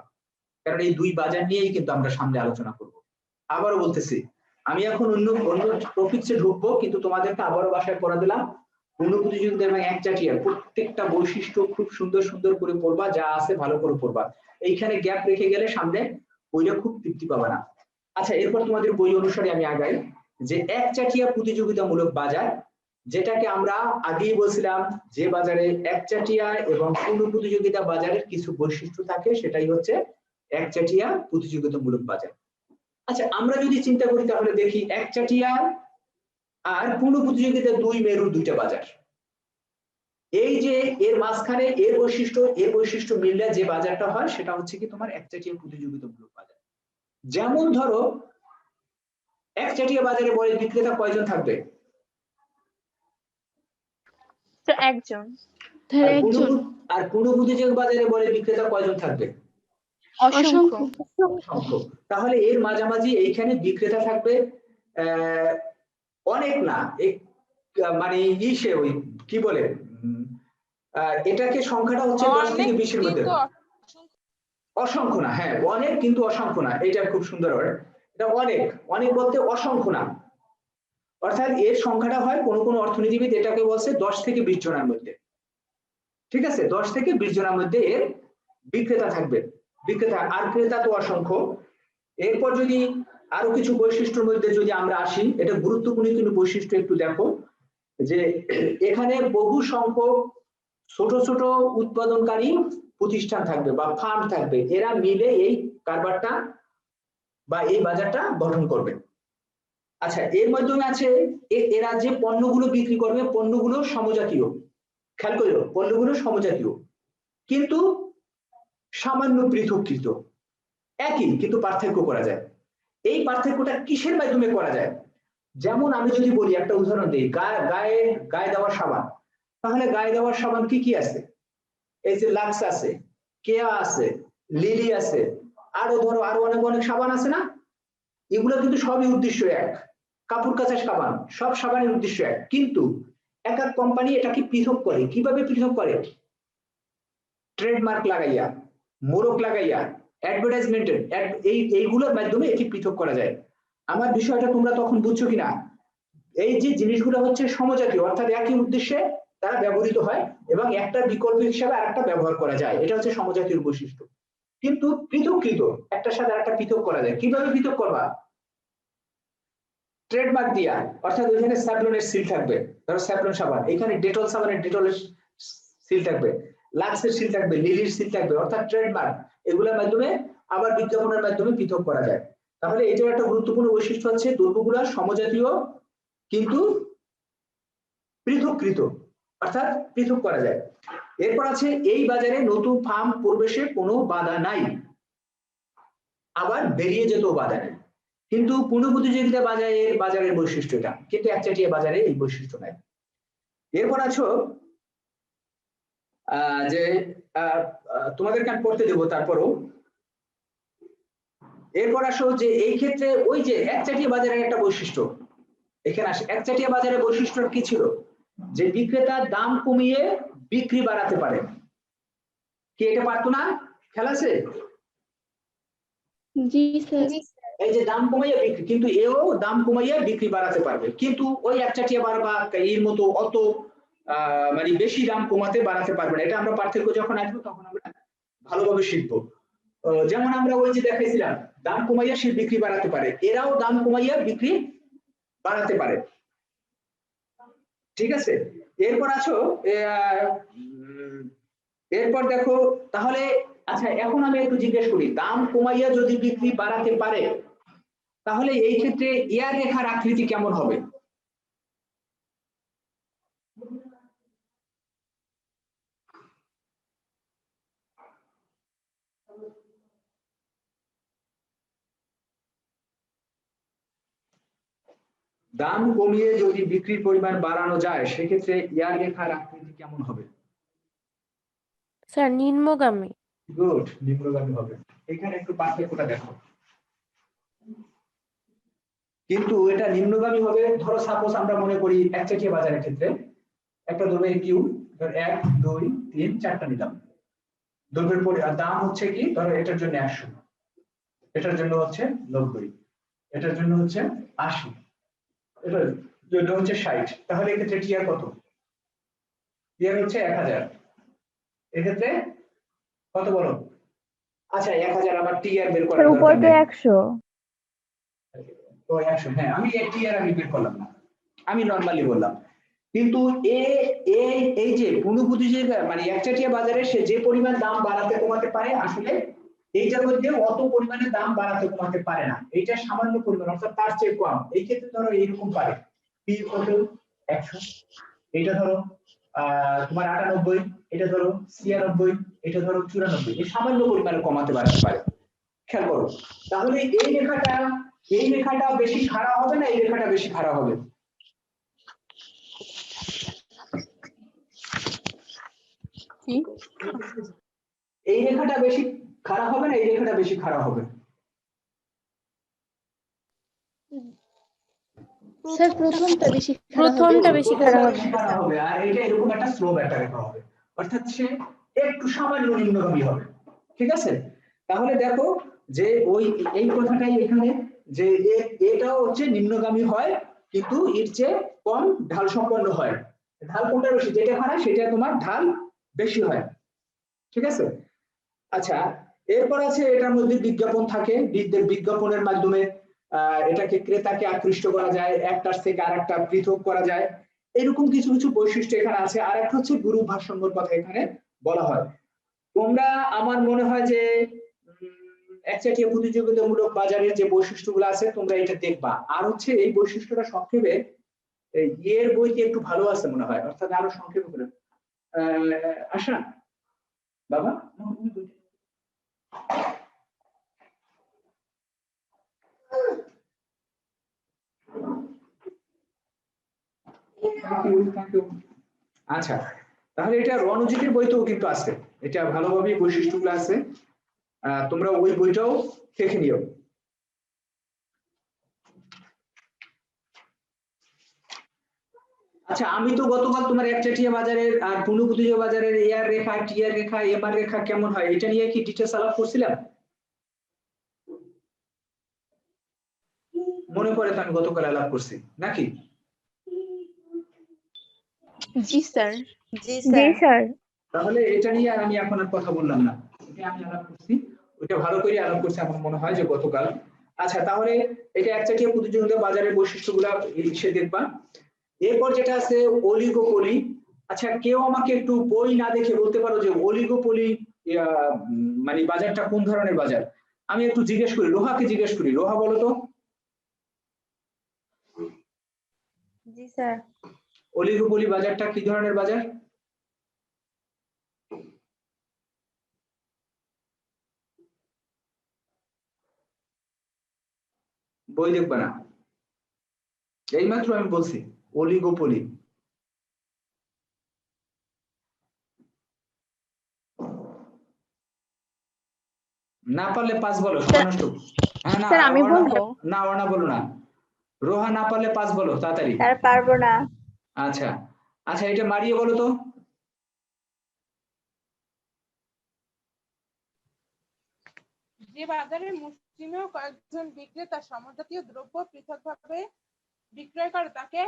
কারণ এই দুই বাজার নিয়েই কিন্তু আমরা সামনে আলোচনা করব। আবারও বলতেছি, আমি এখন অন্য টপিকসে ঢুকবো, কিন্তু তোমাদেরকে আবারও বাসায় পড়া দিলাম। পূর্ণ প্রতিযোগিতা এবং একচাটিয়ার প্রত্যেকটা বৈশিষ্ট্য খুব সুন্দর সুন্দর করে পড়বা, যা আছে ভালো করে পড়বা। এইখানে গ্যাপ রেখে গেলে সামনে বইটা খুব তৃপ্তি পাবে না। আচ্ছা, এরপর তোমাদের বই অনুসারে আমি আগাই, যে একচাটিয়া প্রতিযোগিতামূলক বাজার, যেটাকে আমরা আগেই বলছিলাম যে বাজারে একচাটিয়া এবং পূর্ণ প্রতিযোগিতা বাজারের কিছু বৈশিষ্ট্য থাকে, সেটাই হচ্ছে একচাটিয়া প্রতিযোগিতামূলক বাজার। আচ্ছা, আমরা যদি চিন্তা করি তাহলে দেখি একচাটিয়া আর পূর্ণ প্রতিযোগিতা দুই মেরুর দুইটা বাজার। এই যে এর মাঝখানে এর বৈশিষ্ট্য মিললে যে বাজারটা হয় সেটা হচ্ছে কি তোমার একচাটিয়া প্রতিযোগিতামূলক বাজার। যেমন ধরো একচাটিয়া বাজারে বলে বিক্রেতা কয়জন থাকবে? একজন। আর পূর্ণ প্রতিযোগিতা বাজারে বলে বিক্রেতা কয়জন থাকবে? অসংখ্য। অসংখ্য। তাহলে এর মাঝামাঝি এইখানে বিক্রেতা থাকবে অনেক না, মানে ইসে ওই কি বলে এটাকে সংখ্যাটা হচ্ছে 10 থেকে 20 এর মধ্যে, অসংখ্য না। হ্যাঁ, অনেক কিন্তু অসংখ্য না, এটা খুব সুন্দর ওয়ার্ড। এটা অনেক বলতে অসংখ্য না, অর্থাৎ এর সংখ্যাটা হয় কোন কোন অর্থনীতিবিদ এটাকে বলছে 10 থেকে 20 জনের মধ্যে। ঠিক আছে, 10 থেকে 20 জনের মধ্যে এর বিক্রেতা থাকবে, বিক্রেতা আর ক্রেতা তো অসংখ্য। এরপর যদি আরো কিছু বৈশিষ্ট্যের মধ্যে যদি আমরা আসি, এটা গুরুত্বপূর্ণ কিন্তু বৈশিষ্ট্য একটু দেখো, যে এখানে বহু সংখ্যক ছোট ছোট উৎপাদনকারী প্রতিষ্ঠান থাকবে বা ফার্ম থাকবে, এরা মিলে এই কারবারটা বা এই বাজারটা গঠন করবে। আচ্ছা, এর মাধ্যমে আছে এরা যে পণ্যগুলো বিক্রি করবে, পণ্যগুলো সমজাতীয়, খেয়াল করো পণ্যগুলো সমজাতীয় কিন্তু সামান্য পৃথকীকৃত, একই কিন্তু পার্থক্য করা যায়। এই পার্থক্যটা কিসের মাধ্যমে করা যায়? যেমন আমি যদি বলি, একটা উদাহরণ দিই, গায়ে দেওয়ার সাবান, তাহলে গায়ে দেওয়ার সাবান কি কি আছে? এই যে লাক্স আছে, কেয়া আছে, লিলি আছে, আরো ধরো আরো অনেক সাবান আছে না? এগুলো কিন্তু সবই উদ্দেশ্য এক, কাপড় কাচার সাবান, সব সাবানের উদ্দেশ্য এক, কিন্তু এক এক কোম্পানি এটাকে পৃথক করে। কিভাবে পৃথক করে? ট্রেডমার্ক লাগাইয়া, মোড়ক লাগাইয়া, অ্যাডভার্টাইজমেন্টের এইগুলোর মাধ্যমে এটি পৃথক করা যায়। আমার বিষয়টা তোমরা তখন বুঝছো কিনা? এই যে জিনিসগুলো হচ্ছে সমজাতীয়, অর্থাৎ একই উদ্দেশ্যে তারা ব্যবহৃত হয় এবং একটা বিকল্প হিসাবে আরেকটা ব্যবহার করা যায়, এটা হচ্ছে সমজাতীয় বৈশিষ্ট্য। কিন্তু পৃথককৃত, একটার সাথে আরেকটা পৃথক করা যায়। কিভাবে পৃথক করবা? ট্রেডমার্ক দিয়া, অর্থাৎ ওইখানে স্যাভলনের সিল থাকবে, ধরো স্যাভলন সাবান, এখানে ডেটল সাবানের ডেটলের সিল থাকবে, লাক্সের সিল থাকবে, লিলির সিল থাকবে, অর্থাৎ ট্রেডমার্ক। এগুলোর মাধ্যমে আবার বিজ্ঞাপনের মাধ্যমে পৃথক করা যায়। তাহলে এটার একটা গুরুত্বপূর্ণ বৈশিষ্ট্য হচ্ছে দ্রব্যগুলো সমজাতীয় কিন্তু পৃথককৃত, অর্থাৎ পৃথক করা যায়। এরপর আছে এই বাজারে নতুন ফার্ম প্রবেশে কোনো বাধা নাই, আবার বেরিয়ে যেতেও বাধা নেই। কিন্তু পূর্ণ প্রতিযোগিতা বাজারের বৈশিষ্ট্য এটা, কিন্তু একচাটিয়া বাজারে এই বৈশিষ্ট্য নাই। এরপর আছো যে তোমাদেরকে আমি পড়তে দেবো তারপরও। এরপর আসো যে এই ক্ষেত্রে ওই যে একচাটিয়া বাজারের একটা বৈশিষ্ট্য এখানে আসে। একচাটিয়া বাজারের বৈশিষ্ট্য কি ছিল? যে বিক্রেতা দাম কমিয়ে বিক্রি বাড়াতে পারে। কি এটা পারতো না? খেয়াল আছে? জি স্যার। এই যে দাম কমাইয়া বিক্রি, কিন্তু এও দাম কমাইয়া বিক্রি বাড়াতে পারবে, কিন্তু ওই একচাটিয়া বার বা এর মতো অত মানে বেশি দাম কমাতে বাড়াতে পারবে না। এটা আমরা পার্থক্য যখন আসবো তখন আমরা ভালোভাবে শিখবো। যেমন আমরা ওই যে দেখাইছিলাম দাম কমাইয়া সে বিক্রি বাড়াতে পারে, এরাও দাম কমাইয়া বিক্রি বাড়াতে পারে। ঠিক আছে, এরপর আছো এরপর দেখো তাহলে। আচ্ছা এখন আমি একটু জিজ্ঞেস করি, দাম কমাইয়া যদি বিক্রি বাড়াতে পারে তাহলে এই ক্ষেত্রে ইয়ার রেখার আকৃতি কেমন হবে? দাম কমিয়ে যদি বিক্রির পরিমাণ বাড়ানো যায় সেক্ষেত্রে ইয়ার রেখার আকৃতি কেমন হবে? স্যার নিম্নগামী। গুড, নিম্নগামী হবে। এখানে একটু পার্থক্যটা দেখো, কিন্তু এটা নিম্নগামী হবে। ধরো সাপোজ আমরা মনে করি একচাটিয়া বাজারের ক্ষেত্রে একটা দ্রব্যের কিউ 1 2 3 4টা নিলাম, দ্রব্যের পরে দাম হচ্ছে কি, ধরো এটার জন্য 100, এটার জন্য হচ্ছে 90, এটার জন্য হচ্ছে 80, এটার জন্য হচ্ছে 60। তাহলে এক্ষেত্রে টিআর কত? টিআর হচ্ছে 1000। এক্ষেত্রে কত বলো? আচ্ছা 1000 আমার টিআর বের করার উপর দরকার তো নেই। 100। তো 100, হ্যাঁ আমি টিআর আমি বের করলাম না, আমি নরমালি বললাম। কিন্তু এই যে পূর্ণ প্রতিযোগিতা মানে একচাটিয়া বাজারে সে যে পরিমাণ দাম বাড়াতে কমাতে পারে, আসলে এইটার মধ্যে অত পরিমাণে দাম বাড়াতে কমাতে পারে না, এইটা সামান্য পরিমাণ, অর্থাৎ তার চেয়ে কম। এই ক্ষেত্রে ধরো এইরকম পারে পি কত 100, এটা ধরো তোমার 98, এটা ধরো 96, এটা ধরো 94, এই সামান্য পরিমাণে কমাতে বাড়াতে পারে। খেয়াল করো তাহলে এই রেখাটা বেশি খাড়া হবে না এই রেখাটা বেশি খাড়া হবে? এই রেখাটা বেশি খাড়া হবে না এই রেখাটা বেশি খাড়া হবে? স্যার প্রথমটা বেশি প্রথমটা বেশি খারাপ হবে। হবে, আর এটা এরকম একটা স্লোপ একটা রেখা হবে, অর্থাৎ সে একটু সামান্য নিম্নগামী হবে। ঠিক আছে, তাহলে দেখো যে ওই এই কথাটাই এখানে যে এটাও হচ্ছে নিম্নগামী হয় কিন্তু এর চেয়ে কম ঢাল সম্পন্ন হয়। ঢাল কোনটা বেশি? যেটা খারাপ সেটা তোমার ঢাল বেশি হয়। ঠিক আছে, আচ্ছা এরপর আছে এটার মধ্যে বিজ্ঞাপন থাকে, বিজ্ঞাপনের মাধ্যমে এটাকে ক্রেতাকে আকৃষ্ট করা যায়, একটার থেকে আরেকটা পৃথক করা যায়, এরকম কিছু কিছু বৈশিষ্ট্য এখানে আছে। আর একটা হচ্ছে গ্রুপ ভারসাম্যের কথা এখানে বলা হয়। তোমরা আমার মনে হয় যে একচাটিয়া প্রতিযোগিতামূলক বাজারের যে বৈশিষ্ট্যগুলো আছে তোমরা এটা দেখবা। আর হচ্ছে এই বৈশিষ্ট্যটা সংক্ষেপে এর বইতে একটু ভালো আছে মনে হয়, অর্থাৎ আরো সংক্ষেপে করে আশা বাবা আচ্ছা তাহলে এটা রণজিতের বইতেও কিন্তু আছে, এটা ভালোভাবে বৈশিষ্ট্যগুলো আছে, তোমরা ওই বইটাও দেখে নিও। আচ্ছা আমি তো গতকাল তোমার একচাটিয়া বাজারের আর পূর্ণ প্রতিযোগিতা বাজারের এআর রেখা টিআর রেখা এমআর রেখা কেমন হয় এটা নিয়ে কি ডিটেইলস আলাপ করছিলাম? মনে পড়ে তো আমি গতকাল আলাপ করছি নাকি? জি স্যার। জি স্যার। তাহলে এটা নিয়ে আমি এখন আর কথা বললাম না, এটা আমি আলাপ করছি, ওইটা ভালো করে আলাপ করছি আমার মনে হয় যে গতকাল। আচ্ছা তাহলে এটা একচাটিয়া প্রতিযোগিতা বাজারের বৈশিষ্ট্যগুলো সে দেখবা। এরপর যেটা আছে অলিগোপলি। আচ্ছা কেউ আমাকে একটু বই না দেখে বলতে পারো যে অলিগোপলি মানে বাজারটা কোন ধরনের বাজার? আমি একটু জিজ্ঞেস করি, রোহাকে জিজ্ঞেস করি, রোহা বলো তো জি স্যার। অলিগোপলি বাজারটা কি ধরনের বাজার? বই দেখবে না, এইমাত্র আমি বলছি অলিগোপলি। না পারলে 5 বলো, সময় নষ্ট। হ্যাঁ না স্যার আমি অর্ণা, বলবো? না অর্ণা বলো না, রোহা না পারলে 5 বলো তাড়াতাড়ি। স্যার পারবো না। আচ্ছা আচ্ছা, এটা মারিয়ে বলো তো। যে বাজারে মুষ্টিমেয় কয়েকজন বিক্রেতা সমজাতীয় দ্রব্য পৃথকভাবে বিক্রয় করে তাকে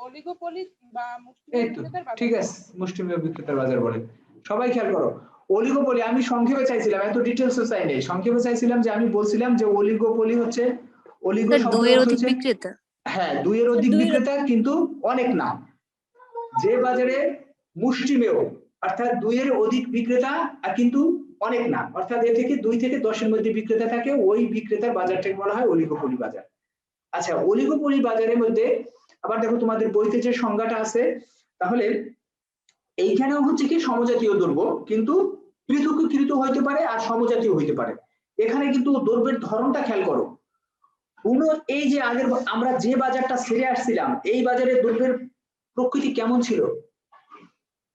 অলিগোপলি বা মুষ্টিমেয় এই তো বিক্রেতার বাজার ঠিক বলে। আছে, মুষ্টিমেয় বিক্রেতার বাজার বলে। সবাই খেয়াল করো, অলিগোপলি আমি সংক্ষেপে চাইছিলাম, এত ডিটেইলসও চাই নাই, সংক্ষেপে চাইছিলাম যে আমি বলছিলাম যে অলিগোপলি হচ্ছে, অলিগো স্যার শব্দ দুইয়ের অর্থ অধিক হচ্ছে বিক্রেতা। হ্যাঁ দুইয়ের অধিক বিক্রেতা কিন্তু অনেক না। যে বাজারে মুষ্টিমেয় অর্থাৎ দুইয়ের অধিক বিক্রেতা আর কিন্তু অনেক না, অর্থাৎ এ থেকে 2 থেকে 10 এর মধ্যে বিক্রেতা থাকে, ওই বিক্রেতার বাজারটাকে বলা হয় অলিগোপলি বাজার। আচ্ছা, অলিগোপলি বাজারের মধ্যে আবার দেখো তোমাদের বইতে যে সংজ্ঞাটা আছে, তাহলে এইখানেও হচ্ছে কি সমজাতীয় দ্রব্য কিন্তু পৃথকীকৃত হইতে পারে আর সমজাতীয় হইতে পারে। এখানে কিন্তু দ্রব্যের ধরনটা খেয়াল করো। এই যে আগের আমরা যে বাজারটা ছেড়ে আসছিলাম, এই বাজারে দ্রব্যের প্রকৃতি কেমন ছিল?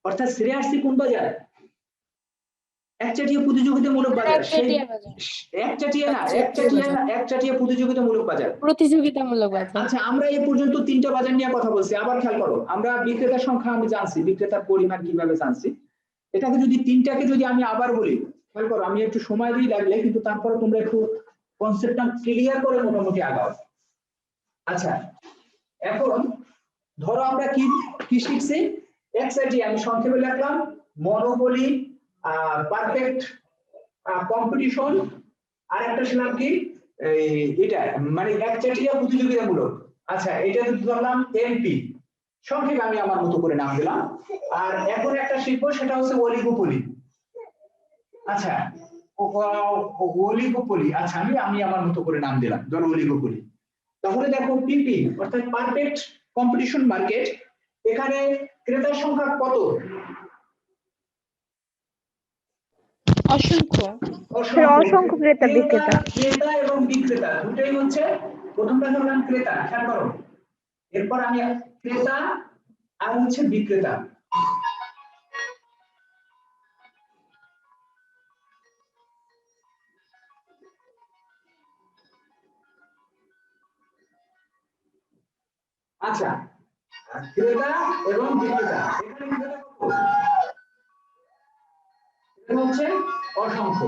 অর্থাৎ ছেড়ে আসছি কোন বাজার? একচাটিয়া প্রতিযোগিতামূলক বাজার। সেই একচাটিয়া না, একচাটিয়া প্রতিযোগিতামূলক বাজার। প্রতিযোগিতামূলক বাজার। আচ্ছা, আমরা এই পর্যন্ত 3টা বাজার নিয়ে কথা বলছি, আবার খেয়াল করো, আমরা বিক্রেতার সংখ্যা আমি জানছি, বিক্রেতার পরিমাণ কিভাবে জানছি, এটাকে যদি 3টাকে যদি আমি আবার বলি, খেয়াল করো, আমি একটু সময় দিই লাগলে, কিন্তু তারপরে তোমরা একটু কনসেপ্টটা ক্লিয়ার করে মোটামুটি আগাও। আচ্ছা, এখন ধরো আমরা কি কি শিখছি? একসাইডে আমি সংক্ষেপে লিখলাম মনোপলি, পারফেক্ট কম্পিটিশন, আর একটা ছিলাম কি এটা মানে একচাটিয়া প্রতিযোগিতামূলক। আচ্ছা, এটা ধরলাম এমপি, সংক্ষেপে আমি আমার মতো করে নাম দিলাম। আর এখন একটা শিখবো, সেটা হচ্ছে অলিগোপলি। আচ্ছা, অলিগোপলি, আচ্ছা আমি আমার মতো করে নাম দিলাম, ধরো অলিগোপলি। তাহলে দেখো পিপি অর্থাৎ পারফেক্ট কম্পিটিশন মার্কেট, এখানে ক্রেতার সংখ্যা কত? অসংখ্য। অসংখ্য ক্রেতা বিক্রেতা। ক্রেতা এবং বিক্রেতা দুটোই হচ্ছে, প্রথমটা ধরলাম ক্রেতা, খেয়াল করো, এরপর আমি ক্রেতা আর হচ্ছে বিক্রেতা। আচ্ছা, ক্রেতা এবং বিক্রেতা, এখানে ক্রেতা কত? এটা হচ্ছে অসংখ্য।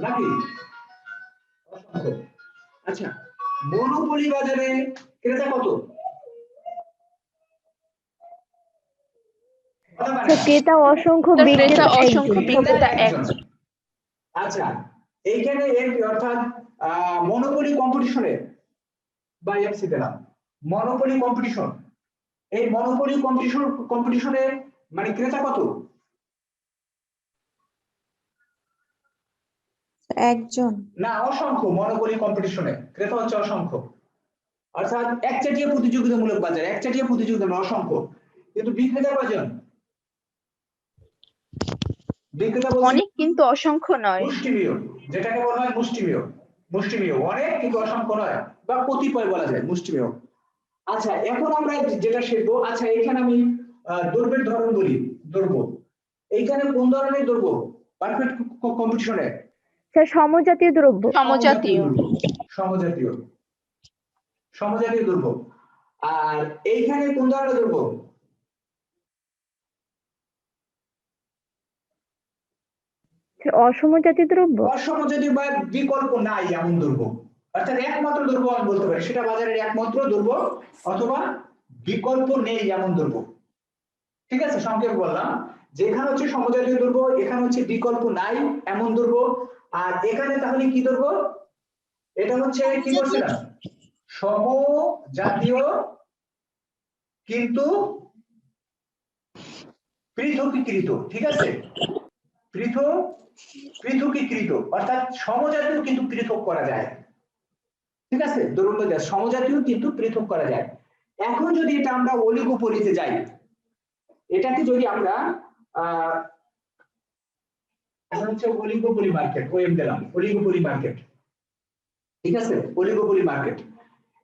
নাকি অসংখ্য। আচ্ছা, মনোপলি বাজারে ক্রেতা কত? ক্রেতা অসংখ্য, ক্রেতা অসংখ্য, বিক্রেতা বিক্রেতা এক। আচ্ছা, এইখানে অর্থাৎ মনোপলি কম্পিটিশনে বা এফসি দিলাম মনোপলি কম্পিটিশন, এই মনোপলি কম্পিটিশনে মানে ক্রেতা কত? একজন। না, অসংখ্য। মনোপলি কম্পিটিশনে ক্রেতা হচ্ছে অসংখ্য, অর্থাৎ একচাটিয়া প্রতিযোগিতামূলক বাজার, একচাটিয়া প্রতিযোগিতা অসংখ্য, কিন্তু বিক্রেতা কয়জন? বিক্রেতা অনেক কিন্তু অসংখ্য নয়। মুষ্টিমেয়, যেটাকে বলা হয় মুষ্টিমেয়। মুষ্টিমেয় অনেক কিন্তু অসংখ্য নয়, বা কতিপয় বলা যায় মুষ্টিমেয়। আচ্ছা, এখন আমরা যেটা শিখবো, আচ্ছা এখানে আমি দ্রব্যের ধরন বলি। দ্রব্য এইখানে কোন ধরনের দ্রব্য পারফেক্ট কম্পিটিশনে? স্যার সমজাতীয় দ্রব্য। সমজাতীয়। সমজাতীয়, সমজাতীয় দ্রব্য। আর এইখানে কোন ধরনের দ্রব্য? অসমজাতীয় দ্রব্য। অসমজাতীয় বা বিকল্প নাই এমন দ্রব্য, অর্থাৎ একমাত্র দ্রব্য আমি বলতে পারি, সেটা বাজারের একমাত্র দ্রব্য অথবা বিকল্প নেই এমন দ্রব্য। ঠিক আছে, সংক্ষেপে বললাম, যেখানে হচ্ছে সমজাতীয় দ্রব্য, এখানে হচ্ছে বিকল্প নাই এমন দ্রব্য, আর এখানে তাহলে কি দ্রব্য? এটা হচ্ছে কি বলছিলাম, সমজাতীয় কিন্তু পৃথকীকৃত, ঠিক আছে, পৃথকীকৃত অর্থাৎ সমজাতীয় কিন্তু পৃথক করা যায়, ঠিক আছে, ধরুন সমজাতীয় কিন্তু পৃথক করা যায়। এখন যদি এটা আমরা অলিগোপলিতে যাই, এটাকে যদি আমরা এটা হচ্ছে অলিগোপলি মার্কেট, ওএম দিলাম অলিগোপলি মার্কেট, ঠিক আছে, অলিগোপলি মার্কেট।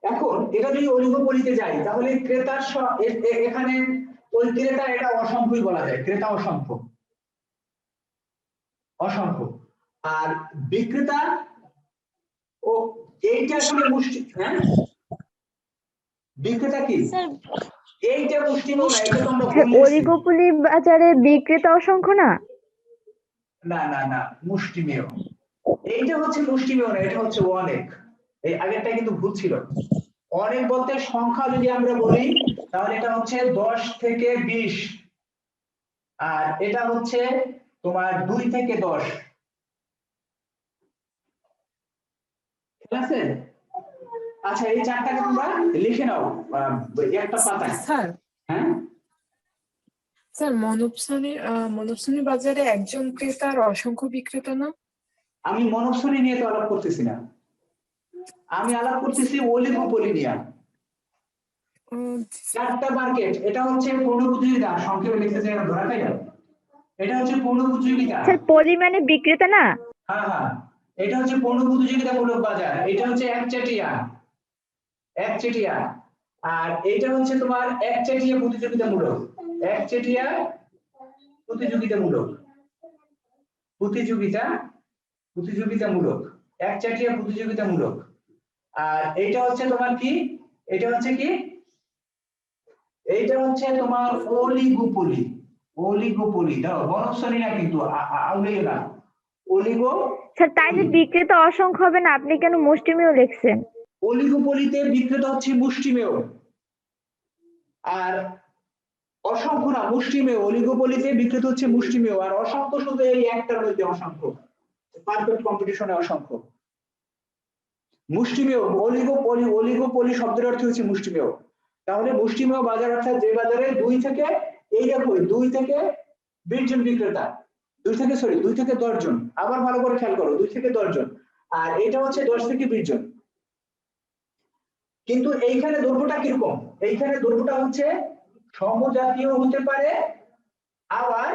এখন এটা যদি অলিগোপলিতে যাই তাহলে ক্রেতার এখানে ওই ক্রেতা এটা অসংখ্যই বলা যায়, ক্রেতা অসংখ্য, অসংখ্য। আর বিক্রেতা ও এইটা আসলে মুষ্টি, হ্যাঁ বিক্রেতা কি এইটা মুষ্টি না, এটা তো আমরা অলিগোপলি বাজারে বিক্রেতা অসংখ্য না? না না না, মুষ্টিমেয়, এইটা হচ্ছে মুষ্টিমেয় না, এটা হচ্ছে অনেক। এই আগেরটা কিন্তু ভুল ছিল। অনেক বলতে সংখ্যা যদি আমরা বলি তাহলে এটা হচ্ছে 10 থেকে 20, আর এটা হচ্ছে তোমার 2 থেকে 10, ঠিক আছে। আচ্ছা এই চারটাকে তোমরা লিখে নাও একটা পাতায়। স্যার, হ্যাঁ স্যার মনবশ্রেণী বাজারে একজন ক্রেতার অসংখ্য বিক্রেতা না? আমি মনবশ্রেণী নিয়ে তো আলাপ করতেছি না, আমি আলাপ করতেছি অলিগোপলি নিয়ে। চারটা মার্কেট, এটা হচ্ছে পূর্ণ প্রতিযোগিতা, সংক্ষেপে লিখতে চাই ধরা তাই না, এটা হচ্ছে পূর্ণ প্রতিযোগিতা। স্যার পরিমাণে বিক্রেতা না? হ্যাঁ হ্যাঁ, এটা হচ্ছে পূর্ণ প্রতিযোগিতামূলক বাজার, এটা হচ্ছে একচেটিয়া, একচেটিয়া। আর এটা হচ্ছে তোমার একচেটিয়া প্রতিযোগিতামূলক, একচেটিয়া প্রতিযোগিতামূলক, প্রতিযোগিতামূলক, একচেটিয়া প্রতিযোগিতামূলক। আর এটা হচ্ছে তোমার কি, এটা হচ্ছে কি, এইটা হচ্ছে তোমার অলিগোপলি, অলিগোপলি দাও বনশ্রেণী না কিন্তু আউলিও না, অলিগো। স্যার তাইলে বিক্রেতা অসংখ্য হবে না, আপনি কেন মুষ্টিমেয় লিখছেন? অলিগোপলিতে বিক্রেতা হচ্ছে মুষ্টিমেয়, আর অসংখ্য না মুষ্টিমেয়। অলিগোপলিতে বিক্রেতা হচ্ছে মুষ্টিমেয়, আর অসংখ্য শুধু এই একটার মধ্যে অসংখ্য, পারফেক্ট কম্পিটিশনে অসংখ্য। মুষ্টিমেয় অলিগোপলি, অলিগোপলি শব্দের অর্থ হচ্ছে মুষ্টিমেয়। তাহলে মুষ্টিমেয় বাজার অর্থাৎ যে বাজারে 2 থেকে এই দেখো 2 থেকে 20 জন বিক্রেতা, 2 থেকে 10 জন, আবার ভালো করে খেয়াল করো 2 থেকে 10 জন, আর এটা হচ্ছে 10 থেকে 20 জন। কিন্তু এইখানে দৈর্ঘ্যটা কিরকম, এইখানে দৈর্ঘ্যটা হচ্ছে সমজাতীয় হতে পারে, আবার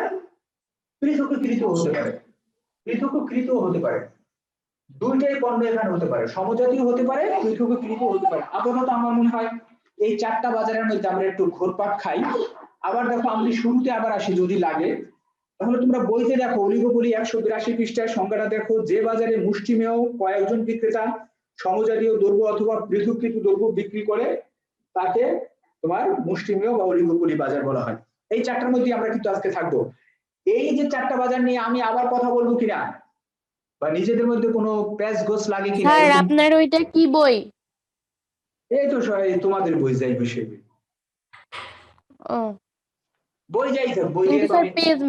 পৃথকীকৃত হতে পারে, পৃথকীকৃত হতে পারে, দুইটাই পণ্য এখানে হতে পারে, সমজাতীয় হতে পারে, পৃথকীকৃত হতে পারে। আপাতত আমার মনে হয় এই চারটা বাজারের মধ্যে আমরা একটু ঘুরপাক খাই। আবার দেখো আমি শুরুতে আবার আসি যদি লাগে, তাহলে তোমরা বইতে দেখো অলিগোপলি 182 পৃষ্ঠায় সংজ্ঞাটা দেখো, যে বাজারে মুষ্টিমেয় কয়েকজন বিক্রেতা সমজাতীয় দ্রব্য অথবা পৃথকীকৃত দ্রব্য বিক্রি করে তাকে তোমার মুষ্টিমেয় বা অলিগোপলি বাজার বলা হয়। এই চারটার মধ্যে আমরা কিন্তু আজকে থাকবো। এই যে চারটা বাজার নিয়ে আমি আবার কথা বলবো কিনা বা নিজেদের মধ্যে কোনো প্যাচ গোছ লাগে কিনা, স্যার আপনার ওইটা কি বই? এই তো তোমাদের বই যাই বিষয়, ও বই যাই থাক, বই কিন্তু দিয়ে স্যার পেজ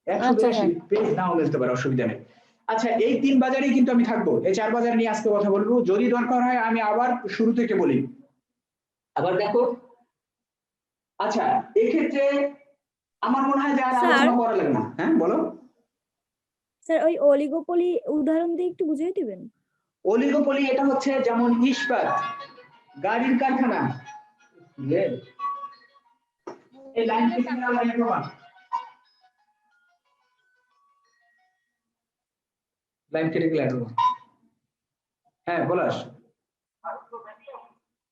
182 পেজ নাও মিলতে পারে, অসুবিধা নেই। আচ্ছা এই 3 বাজারেই কিন্তু আমি থাকবো, এই 4 বাজার নিয়ে আজকে কথা বলবো, যদি দরকার হয় আমি আবার শুরু থেকে বলি। আবার দেখো, আচ্ছা এক্ষেত্রে আমার মনে হয় যে আর আলোচনা করা লাগে না। হ্যাঁ বলো স্যার, ওই অলিগোপলি উদাহরণ দিয়ে একটু বুঝিয়ে দিবেন। অলিগোপলি এটা হচ্ছে যেমন ইস্পাত, গাড়ির কারখানা, এই লাইন থেকে লাইন কেটে গেলে হ্যাঁ বলাস,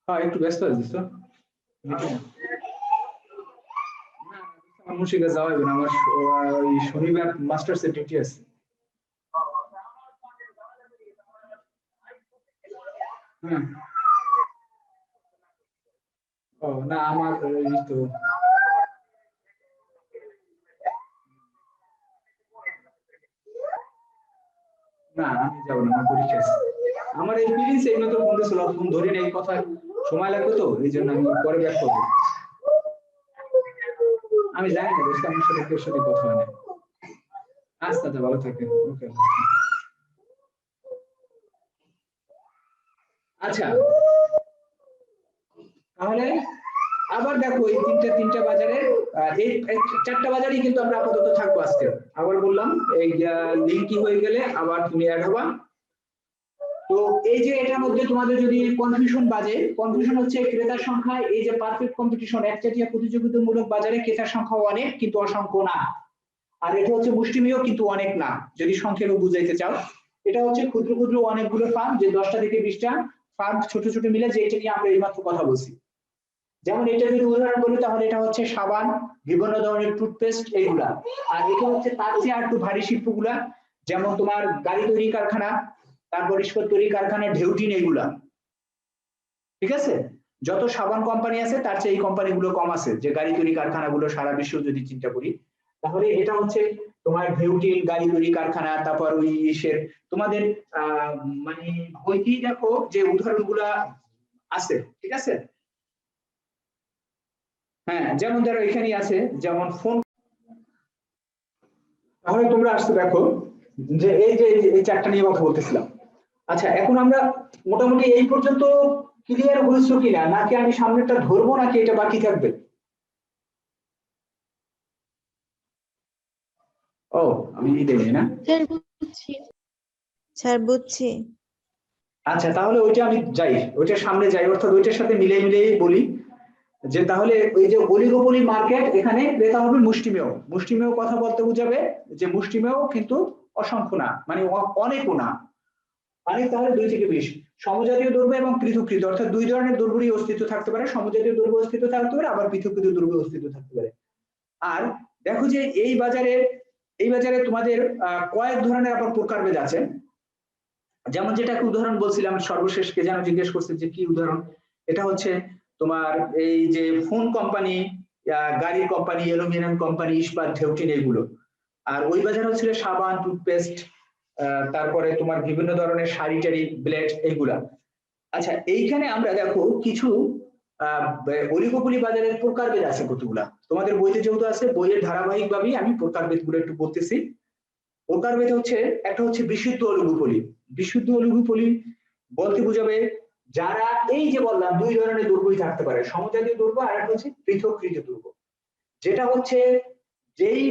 হ্যাঁ একটু ব্যস্ত আছিস তো, মুর্শিদা যাওয়া হবে না, আমার ওই শনিবার মাস্টার্সের ডিউটি আছে। ও না আমার এই তো না আমি যাবো না, আমার পরীক্ষা আছে। আমার এই ফিলিংস এই মতো ফোন দিয়েছিল, ফোন ধরি না, এই কথা সময় লাগবে তো এই জন্য আমি পরে ব্যাক করবো। আমি জানি না দোস্ত, আমার সাথে কেউ সাথে কথা হয় না। আচ্ছা ভালো থাকেন, ওকে। আচ্ছা তাহলে আবার দেখো এই তিনটা বাজারের এই চারটা বাজারই কিন্তু আমরা আপাতত থাকবো আজকে। আবার বললাম এই লিঙ্কই হয়ে গেলে আবার তুমি অ্যাড হবা। তো এই যে এটার মধ্যে তোমাদের যদি কনফিউশন বাজে, কনফিউশন হচ্ছে ক্রেতার সংখ্যা, এই যে পারফেক্ট কম্পিটিশন একচেটিয়া প্রতিযোগিতামূলক বাজারে ক্রেতার সংখ্যা অনেক কিন্তু অসংখ্য না, আর এটা হচ্ছে মুষ্টিমেয় কিন্তু অনেক না, যদি সংক্ষেপে বুঝাইতে চাও। এটা হচ্ছে ক্ষুদ্র ক্ষুদ্র অনেকগুলো ফার্ম, যে 10টা থেকে 20টা ফার্ম ছোট ছোট মিলে, যে এটা নিয়ে আমরা এইমাত্র কথা বলছি। যেমন এটা যদি উদাহরণ বলি তাহলে এটা হচ্ছে সাবান, বিভিন্ন ধরনের টুথপেস্ট এইগুলা। আর এটা হচ্ছে তার চেয়ে আর একটু ভারী শিল্পগুলা, যেমন তোমার গাড়ি তৈরি কারখানা, তারপর ইস্পাত তৈরি কারখানা, ঢেউটিন, এইগুলা। ঠিক আছে, যত সাবান কোম্পানি আছে তার চেয়ে এই কোম্পানিগুলো কম আছে, যে গাড়ি তৈরি কারখানাগুলো সারা বিশ্ব যদি চিন্তা করি, তাহলে এটা হচ্ছে তোমার ঢেউটিন, গাড়ি তৈরি কারখানা। তারপর ওই ইসের তোমাদের মানে বইতেই দেখো যে উদাহরণগুলা আছে। ঠিক আছে, হ্যাঁ, যেমন ধরো এখানেই আছে, যেমন ফোন। তাহলে তোমরা আসতে দেখো যে এই চারটা নিয়ে কথা বলতেছিলাম। আচ্ছা, এখন আমরা মোটামুটি এই পর্যন্ত ক্লিয়ার হয়েছো কিনা, নাকি আমি সামনেটা ধরবো, নাকি এটা বাকি থাকবে? ও, আমি দেখিনি না। স্যার বুঝছি। আচ্ছা, তাহলে ওইটা আমি যাই, ওইটার সামনে যাই, অর্থাৎ ওইটার সাথে মিলিয়ে বলি যে তাহলে ওই যে অলিগোপলি মার্কেট, এখানে ক্রেতা হবে মুষ্টিমেয়। মুষ্টিমেয় কথা বলতে বোঝাবে যে মুষ্টিমেয় কিন্তু অসংখ্য না, মানে অনেকও না, অনেক তাহলে 2 থেকে 20। সমজাতীয় দ্রব্য এবং পৃথককৃত, অর্থাৎ দুই ধরনের দ্রব্যেরই অস্তিত্ব থাকতে পারে, সমজাতীয় দ্রব্য অস্তিত্ব থাকতে পারে, আবার পৃথককৃত দ্রব্য অস্তিত্ব থাকতে পারে। আর দেখো যে এই বাজারে তোমাদের কয়েক ধরনের আবার প্রকারভেদ আছে। যেমন যেটা উদাহরণ বলছিলাম সর্বশেষ, কে যেন জিজ্ঞেস করছে যে কি উদাহরণ, এটা হচ্ছে তোমার এই যে ফোন কোম্পানি, গাড়ির কোম্পানি, অ্যালুমিনিয়াম কোম্পানি, ইস্পাত, ঢেউটিন, এগুলো। আর ওই বাজার হচ্ছে সাবান, টুথপেস্ট, তারপরে তোমার বিভিন্ন ধরনের শাড়ি টাড়ি, ব্লেড, এইগুলা। আচ্ছা, এইখানে আমরা দেখো কিছু অলিগোপলি বাজারের প্রকারভেদ আছে কতগুলা, তোমাদের বইতে যেহেতু আছে, বইয়ের ধারাবাহিক ভাবেই আমি প্রকারভেদ গুলো একটু বলতেছি। প্রকারভেদ হচ্ছে, একটা হচ্ছে বিশুদ্ধ অলিগোপলি। বিশুদ্ধ অলিগোপলি বলতে বোঝাবে যারা এই যে বললাম দুই ধরনের দ্রব্যই থাকতে পারে, সমজাতীয় দ্রব্য আর একটা হচ্ছে পৃথককৃত দ্রব্য। যেটা হচ্ছে যেই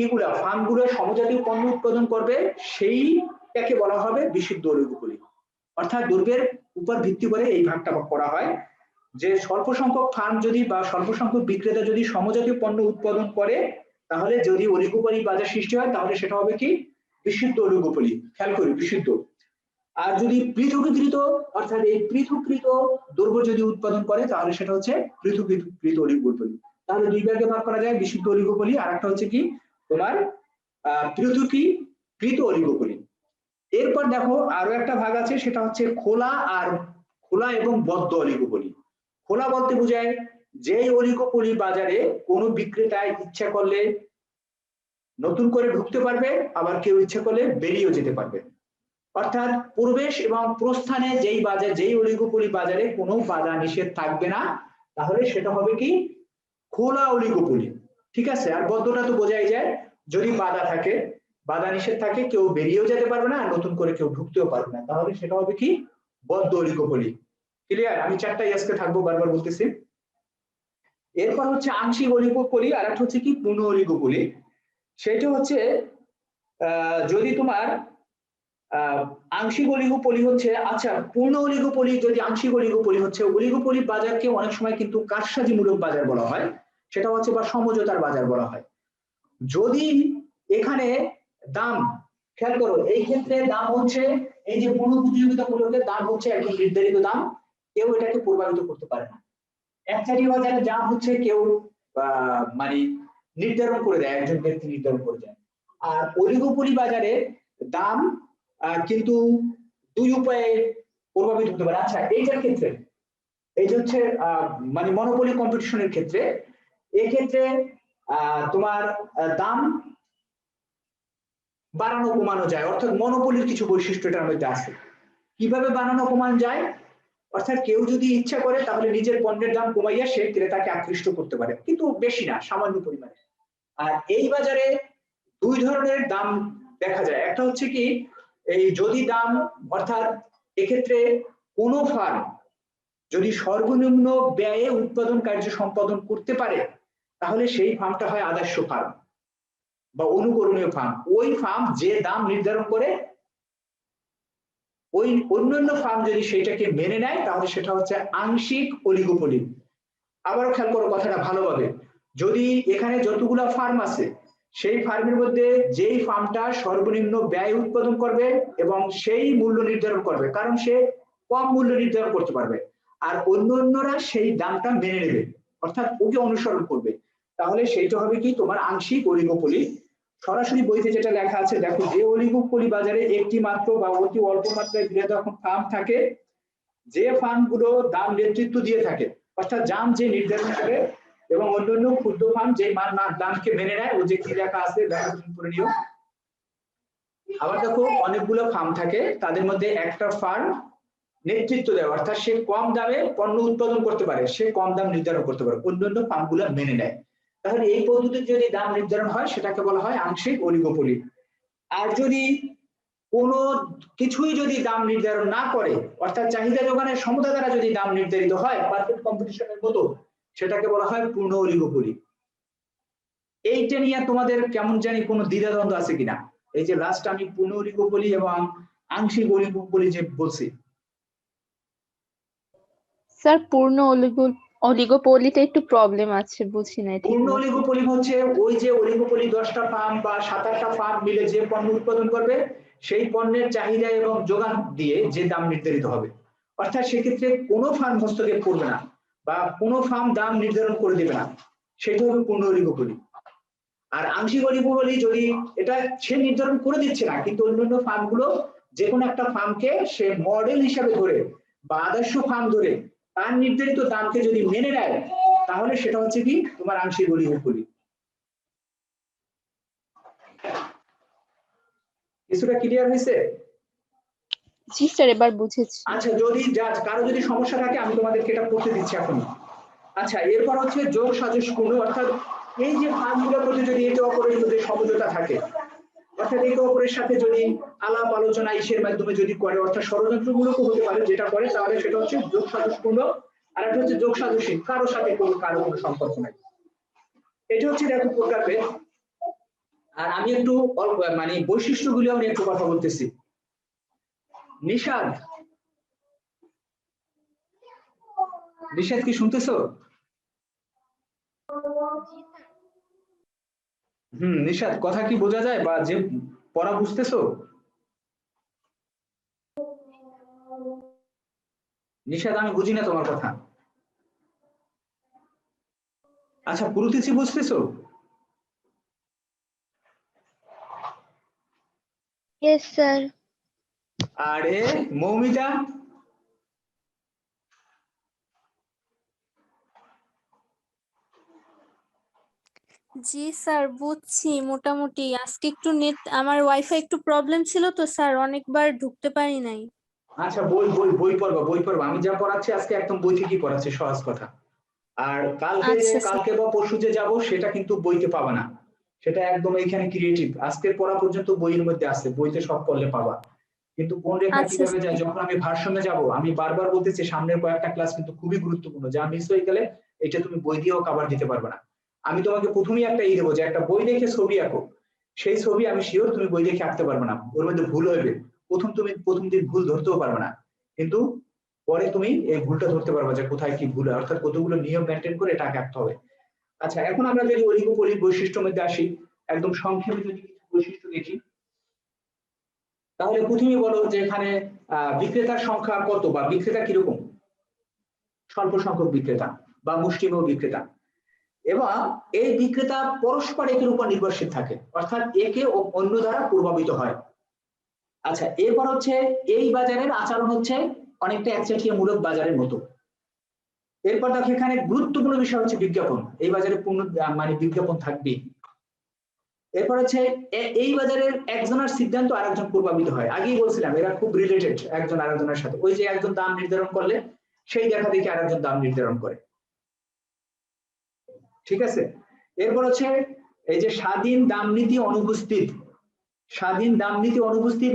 এগুলা ফার্মগুলো সমজাতীয় পণ্য উৎপাদন করবে, সেইটাকে বলা হবে বিশুদ্ধ অলিগোপলি। অর্থাৎ দ্রব্যের উপর ভিত্তি করে এই ভাগটা করা হয়, যে স্বল্প সংখ্যক ফার্ম যদি বা স্বল্প সংখ্যক বিক্রেতা যদি সমজাতীয় পণ্য উৎপাদন করে, তাহলে যদি অলিগোপলি বাজার সৃষ্টি হয়, তাহলে সেটা হবে কি বিশুদ্ধ অলিগোপলি। খেয়াল করি, বিশুদ্ধ। আর যদি পৃথকীকৃত, অর্থাৎ এই পৃথকীকৃত দ্রব্য যদি উৎপাদন করে, তাহলে সেটা হচ্ছে পৃথকীকৃত অলিগোপলি। তাহলে দুই ভাগে ভাগ করা যায়, বিশুদ্ধ অলিগোপলি, আর একটা হচ্ছে কি তোমার পৃথকীকৃত অলিগোপলি। এরপর দেখো আরো একটা ভাগ আছে, সেটা হচ্ছে খোলা এবং বদ্ধ অলিগোপলি। খোলা বলতে বোঝায় যে অলিগোপলি বাজারে কোনো বিক্রেতা ইচ্ছা করলে নতুন করে ঢুকতে পারবে, আবার কেউ ইচ্ছা করলে বেরিয়েও যেতে পারবে। অর্থাৎ প্রবেশ এবং প্রস্থানে যেই অলিগোপলি বাজারে কোনো বাধা নিষেধ থাকবে না, তাহলে সেটা হবে কি খোলা অলিগোপলি। ঠিক আছে, আর বদ্ধটা তো বোঝাই যায়, যদি বাধা থাকে, বাধা নিষেধ থাকে, কেউ বেরিয়েও যেতে পারবে না, আর নতুন করে কেউ ঢুকতেও পারবে না, তাহলে সেটা হবে কি বদ্ধ অলিগোপলি। ক্লিয়ার? আমি চারটাই আজকে থাকবো, বারবার বলতেছি। এরপর হচ্ছে আংশিক অলিগোপলি, আর একটা হচ্ছে কি পূর্ণ অলিগোপলি। সেটা হচ্ছে যদি তোমার আংশিক অলিগোপলি হচ্ছে, আচ্ছা পূর্ণ অলিগোপলি যদি আংশিক অলিগোপলি হচ্ছে, অলিগোপলি বাজারকে অনেক সময় কিন্তু কারসাজিমূলক বাজার বলা হয়, সেটা হচ্ছে বা সমঝোতার বাজার বলা হয়। যদি এখানে দাম, খেয়াল করো, এই ক্ষেত্রে দাম হচ্ছে, এই যে পূর্ণ প্রতিযোগিতামূলকের দাম হচ্ছে একদম নির্ধারিত দাম, কেউ এটাকে প্রভাবিত করতে পারে না। একচাটিয়া বাজারে দাম হচ্ছে কেউ মানে নির্ধারণ করে দেয়, একজন ব্যক্তি নির্ধারণ করে দেয়। আর অলিগোপলি বাজারে দাম কিন্তু দুই উপায়ে প্রভাবিত হতে পারে। আচ্ছা, এইটার ক্ষেত্রে, এই যে হচ্ছে মানে মনোপলি কম্পিটিশনের ক্ষেত্রে, এক্ষেত্রে তোমার দাম বাড়ানো কমানো যায়, অর্থাৎ মনোপলির কিছু বৈশিষ্ট্য এটার মধ্যে আছে। কিভাবে বাড়ানো কমানো যায়? অর্থাৎ কেউ যদি ইচ্ছা করে, তাহলে নিজের পণ্যের দাম কমাইয়া সে ক্রেতাকে আকৃষ্ট করতে পারে, কিন্তু বেশি না, সামান্য পরিমাণে। আর এই বাজারে দুই ধরনের দাম দেখা যায়। একটা হচ্ছে কি এই যদি দাম, অর্থাৎ এক্ষেত্রে কোনো ফার্ম যদি সর্বনিম্ন ব্যয়ে উৎপাদন কার্য সম্পাদন করতে পারে তাহলে সেই ফার্মটা হয় আদর্শ ফার্ম বা অনুকরণীয় ফার্ম। ওই ফার্ম যে দাম নির্ধারণ করে ওই অন্যান্য ফার্ম যদি সেইটাকে মেনে নেয় তাহলে সেটা হচ্ছে আংশিক অলিগোপলি। আবারও খেয়াল করো কথাটা ভালোভাবে, যদি এখানে যতগুলা ফার্ম আছে সেই ফার্মের মধ্যে যেই ফার্মটা সর্বনিম্ন ব্যয় উৎপাদন করবে এবং সেই মূল্য নির্ধারণ করবে, কারণ সে কম মূল্য নির্ধারণ করতে পারবে, আর অন্যরা সেই দামটা মেনে নেবে অর্থাৎ ওকে অনুসরণ করবে, তাহলে সেইটা হবে কি তোমার আংশিক অলিগোপলি। সরাসরি বইতে যেটা লেখা আছে দেখো, যে অলিগোপলি বাজারে একটি মাত্র বা অতি অল্প মাত্রায় বৃহৎ ফার্ম থাকে, যে ফার্ম গুলো দাম নেতৃত্ব দিয়ে থাকে অর্থাৎ দাম যে নির্ধারণ করে এবং অন্যান্য ক্ষুদ্র ফার্ম যে দামকে মেনে নেয়, ও যে কি লেখা আছে করে নিও। আবার দেখো অনেকগুলো ফার্ম থাকে, তাদের মধ্যে একটা ফার্ম নেতৃত্ব দেয় অর্থাৎ সে কম দামে পণ্য উৎপাদন করতে পারে, সে কম দাম নির্ধারণ করতে পারে, অন্যান্য ফার্ম গুলো মেনে নেয়। তাহলে এই পদ্ধতিতে যদি দাম নির্ধারণ হয় সেটাকে বলা হয় আংশিক অলিগোপলি। আর যদি কোনো কিছুই যদি দাম নির্ধারণ না করে অর্থাৎ চাহিদা যোগানের সমতা দ্বারা যদি দাম নির্ধারিত হয় পারফেক্ট কম্পিটিশনের মতো, সেটাকে বলা হয় পূর্ণ অলিগোপলি। এইটা নিয়ে তোমাদের কেমন জানি কোনো দ্বিধাদ্বন্দ্ব আছে কিনা? এই যে লাস্ট আমি পূর্ণ অলিগোপলি এবং আংশিক অলিগোপলি যে বলছি। স্যার পূর্ণ অলিগোপলিতে একটু প্রবলেম আছে, বুঝি না ঠিক পূর্ণ মতো। অলিগোপলি হচ্ছে ওই যে অলিগোপলি 10টা ফার্ম বা 7-8টা ফার্ম মিলে যে পণ্য উৎপাদন করবে সেই পণ্যের চাহিদা এবং যোগান দিয়ে যে দাম নির্ধারিত হবে, অর্থাৎ সেক্ষেত্রে কোনো ফার্ম হস্তক্ষেপ করবে না বা কোনো ফার্ম দাম নির্ধারণ করে দেবে না, সেটা হবে পূর্ণ অলিগোপলি। আর আংশিক অলিগোপলি যদি এটা সে নির্ধারণ করে দিচ্ছে না কিন্তু অন্যান্য ফার্ম গুলো যে কোনো একটা ফার্মকে সে মডেল হিসাবে ধরে বা আদর্শ ফার্ম ধরে তার নির্ধারিত দামকে যদি মেনে নেয় তাহলে সেটা হচ্ছে কি তোমার আংশিক অলিগোপলি। কিছুটা ক্লিয়ার হয়েছে? জি স্যার, এবার বুঝেছি। আচ্ছা, যদি কারো যদি সমস্যা থাকে আমি তোমাদেরকে এটা করতে দিচ্ছি এখন। আচ্ছা, এরপর হচ্ছে যোগ সাজসপূর্ণ, অর্থাৎ এই যে ফার্মগুলোর মধ্যে যদি একে অপরের মধ্যে সমঝোতা থাকে অর্থাৎ একে অপরের সাথে যদি আলাপ আলোচনা ইসের মাধ্যমে যদি করে অর্থাৎ ষড়যন্ত্রমূলকও হতে পারে, যেটা করে তাহলে সেটা হচ্ছে যোগ সাজসপূর্ণ। আর একটা হচ্ছে যোগ সাজসীন, কারোর সাথে কারো কোনো সম্পর্ক নাই। এটা হচ্ছে দেখো প্রকারভেদ। আর আমি একটু মানে বৈশিষ্ট্যগুলো আমি একটু কথা বলতেছি। নিশাদ কি শুনতেছো? নিশাদ কথা কি বোঝা যায় বা যে পড়া বুঝতেছো? নিশাদ আমি বুঝি না তোমার কথা। আচ্ছা, পুরুতিসি বুঝতেছো? Yes sir. আরে মৌমিতা? জি স্যার, বুঝছি মোটামুটি। আজকে একটু নেট, আমার ওয়াইফাই একটু প্রবলেম ছিল তো স্যার, অনেকবার ঢুকতে পারি নাই। আচ্ছা, বই পড়বা। আমি যা পড়াচ্ছি আজকে একদম বই থেকেই পড়াচ্ছি, সহজ কথা। আর কালকে বা পরশু যে যাবো সেটা কিন্তু বইতে পাবা না, সেটা একদম এইখানে ক্রিয়েটিভ। আজকের পড়া পর্যন্ত বইয়ের মধ্যে আছে, বইতে সব পড়লে পাবা, কিন্তু কোন রেখা কিভাবে যায় যখন আমি ভার্সনে যাব, আমি বারবার বলতেছি সামনের কয়েকটা ক্লাস কিন্তু খুবই গুরুত্বপূর্ণ, যা মিস হয়ে গেলে এটা তুমি বই দিয়েও কভার দিতে পারবে না। আমি তোমাকে প্রথমেই একটা দেবো যে একটা বই দেখে ছবি আঁকো, সেই ছবি আমি শিওর তুমি বই দেখে আঁকতে পারবে না, ওর মধ্যে ভুল হইবে। প্রথম দিন ভুল ধরতেও পারবে না, কিন্তু পরে তুমি এই ভুলটা ধরতে পারবে যে কোথায় কি ভুল, অর্থাৎ কতগুলো নিয়ম মেনটেন করে এটা আঁকতে হবে। আচ্ছা, এখন আমরা যদি অলিগোপলির বৈশিষ্ট্যের মধ্যে আসি, একদম সংক্ষেপে যদি কিছু বৈশিষ্ট্য দেখি, তাহলে প্রথমেই বলো যে এখানে বিক্রেতার সংখ্যা কত বা বিক্রেতা কিরকম, স্বল্প সংখ্যক বিক্রেতা বা মুষ্টিমেয় বিক্রেতা, এবং এই বিক্রেতা পরস্পর একের উপর নির্ভরশীল থাকে অর্থাৎ একে অন্য দ্বারা প্রভাবিত হয়। আচ্ছা, এরপর হচ্ছে এই বাজারের আচরণ হচ্ছে অনেকটা একচেটিয়া মূলক বাজারের মতো। এরপর দেখো এখানে গুরুত্বপূর্ণ বিষয় হচ্ছে বিজ্ঞাপন, এই বাজারে পূর্ণ মানে বিজ্ঞাপন থাকবে। এরপর হচ্ছে এই বাজারের একজনের সিদ্ধান্ত আরেকজন প্রভাবিত হয়, আগেই বলছিলাম এরা খুব রিলেটেড একজন আরেকজনের সাথে, ওই যে একজন দাম নির্ধারণ করলে সেই দেখা দেখি আরেকজন দাম নির্ধারণ করে, ঠিক আছে। এরপর হচ্ছে এই যে স্বাধীন দাম নীতি অনুপস্থিত,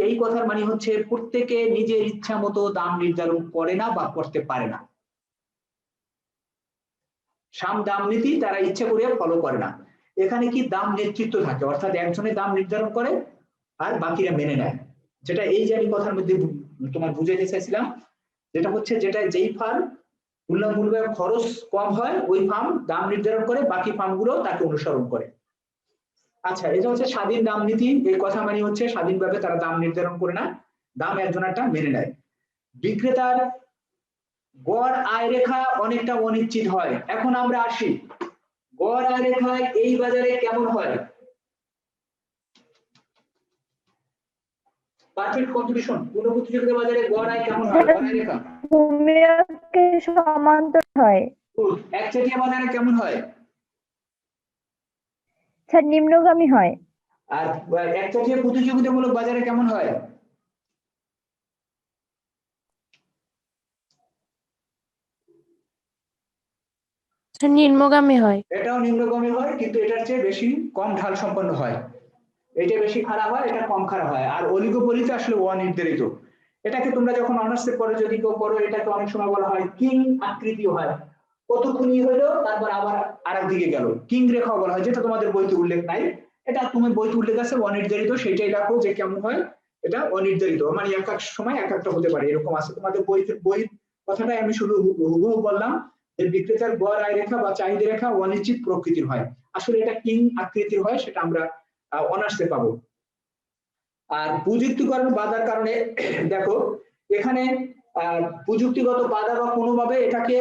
এই কথার মানে হচ্ছে প্রত্যেকে নিজের ইচ্ছা মতো দাম নির্ধারণ করে না বা করতে পারে না, সাম দাম নীতি তারা ইচ্ছা করে ফলো করে না। এখানে কি দাম নেতৃত্ব থাকে, অর্থাৎ একজনের দাম নির্ধারণ করে আর বাকিরা মেনে নেয়। যেটা এই যে আমি কথার মধ্যে তোমার বুঝাইতে চাইছিলাম, যেটা হচ্ছে যেটা যেই ফার্ম তুলনামূলক খরচ কম হয় ওই ফার্ম দাম নির্ধারণ করে, বাকি ফার্মগুলো তাকে অনুসরণ করে। আচ্ছা, এটা হচ্ছে স্বাধীন দাম নীতি। এই কথা মানে হচ্ছে স্বাধীনভাবে তারা দাম নির্ধারণ করে না, দাম একজনেরটা মেনে নেয়। বিক্রেতার গড় আয় রেখা অনেকটা অনিশ্চিত হয়। এখন আমরা আসি, গড় আয় রেখায় এই বাজারে কেমন হয়? পারফেক্ট কন্ট্রিবিউশন পুনঃপ্রতিযোগিতা বাজারে গড় আয় কেমন হয়? গড় আয় রেখা ভূমিকে সমান্তর হয়। একচেটিয়া বাজারে কেমন হয়? স্যার নিম্নগামী হয়। আর একচেটিয়া প্রতিযোগিতামূলক বাজারে কেমন হয়? নিম্নগামী হয়। এটাও নিম্নগামী হয়, কিন্তু এটার চেয়ে বেশি কম ঢাল সম্পন্ন হয়। এটা বেশি খারাপ হয়, এটা কম খারাপ হয়। আর অলিগোপলিতে আসলে অনির্ধারিত। এটাকে তোমরা যখন অনার্সে পড়ো, যদি কেউ পড়ো, এটাকে অনেক সময় বলা হয় কিং আকৃতি হয়। কতক্ষণই হইলো তারপর আবার আরেক দিকে গেল, কিং রেখাও বলা হয়, যেটা তোমাদের বইতে উল্লেখ নাই। এটা তুমি বইতে উল্লেখ আছে অনির্ধারিত, সেটাই রাখো যে কেমন হয়। এটা অনির্ধারিত মানে এক এক সময় এক একটা হতে পারে, এরকম আছে তোমাদের বই কথাটাই আমি শুধু হুবহু বললাম যে বিক্রেতার গড় আয় রেখা বা চাহিদা রেখা অনিশ্চিত প্রকৃতির হয়। আসলে এটা কিং আকৃতির হয়, সেটা আমরা অনার্সে পাবো। আর প্রযুক্তিগত বাধার কারণে দেখো এখানে প্রযুক্তিগত বাধা বা কোনোভাবে এটাকে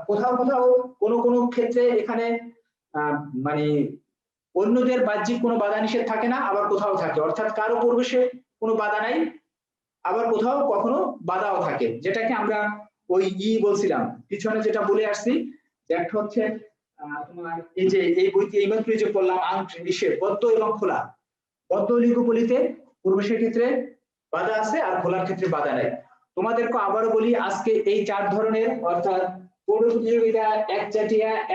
কোথাও কোথাও কোনো কোনো ক্ষেত্রে এখানে মানে অন্যদের বাহ্যিক কোনো বাধা নিষেধ থাকে না, আবার কোথাও থাকে। অর্থাৎ কারো প্রবেশে কোনো বাধা নাই, আবার কোথাও কখনো বাধাও থাকে, যেটাকে আমরা ওই বলছিলাম পিছনে যেটা বলে আসছি। একটা হচ্ছে তোমার এই যে এই বইতে এইমাত্র যে বললাম বদ্ধ এবং খোলা। বদ্ধ অলিগোপলিতে প্রবেশের ক্ষেত্রে বাধা আছে আর খোলার ক্ষেত্রে বাধা নাই। তোমাদেরকে আবারও বলি, আজকে এই 4 ধরনের অর্থাৎ পৌর প্রতিযোগিতা,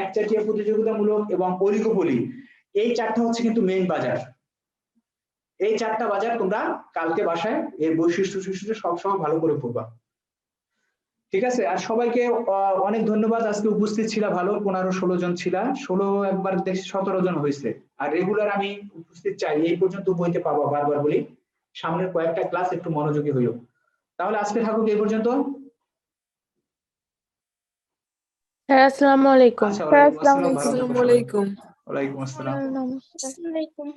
একচাটিয়া প্রতিযোগিতামূলক এবং অলিগোপলি, এই 4টা হচ্ছে কিন্তু মেইন বাজার। এই 4টা বাজার তোমরা কালকে বাসায় এর বৈশিষ্ট্য সবসময় ভালো করে পড়বা, ঠিক আছে? আর সবাইকে অনেক ধন্যবাদ। আজকে উপস্থিত ছিল ভালো 15-16 জন ছিল, 16 একবার 17 জন হয়েছে। আর রেগুলার আমি উপস্থিত চাই, এই পর্যন্ত বইতে পাবো, বারবার বলি। সামনের কয়েকটা ক্লাস একটু মনোযোগী হইও। তাহলে আজকে থাকুক এই পর্যন্ত। আসসালামু আলাইকুম। আচ্ছা, ওয়ালাইকুম আসসালাম। আসসালামু আলাইকুম। ওয়ালাইকুম আসসালাম। নমস্কার। আসসালামু আলাইকুম।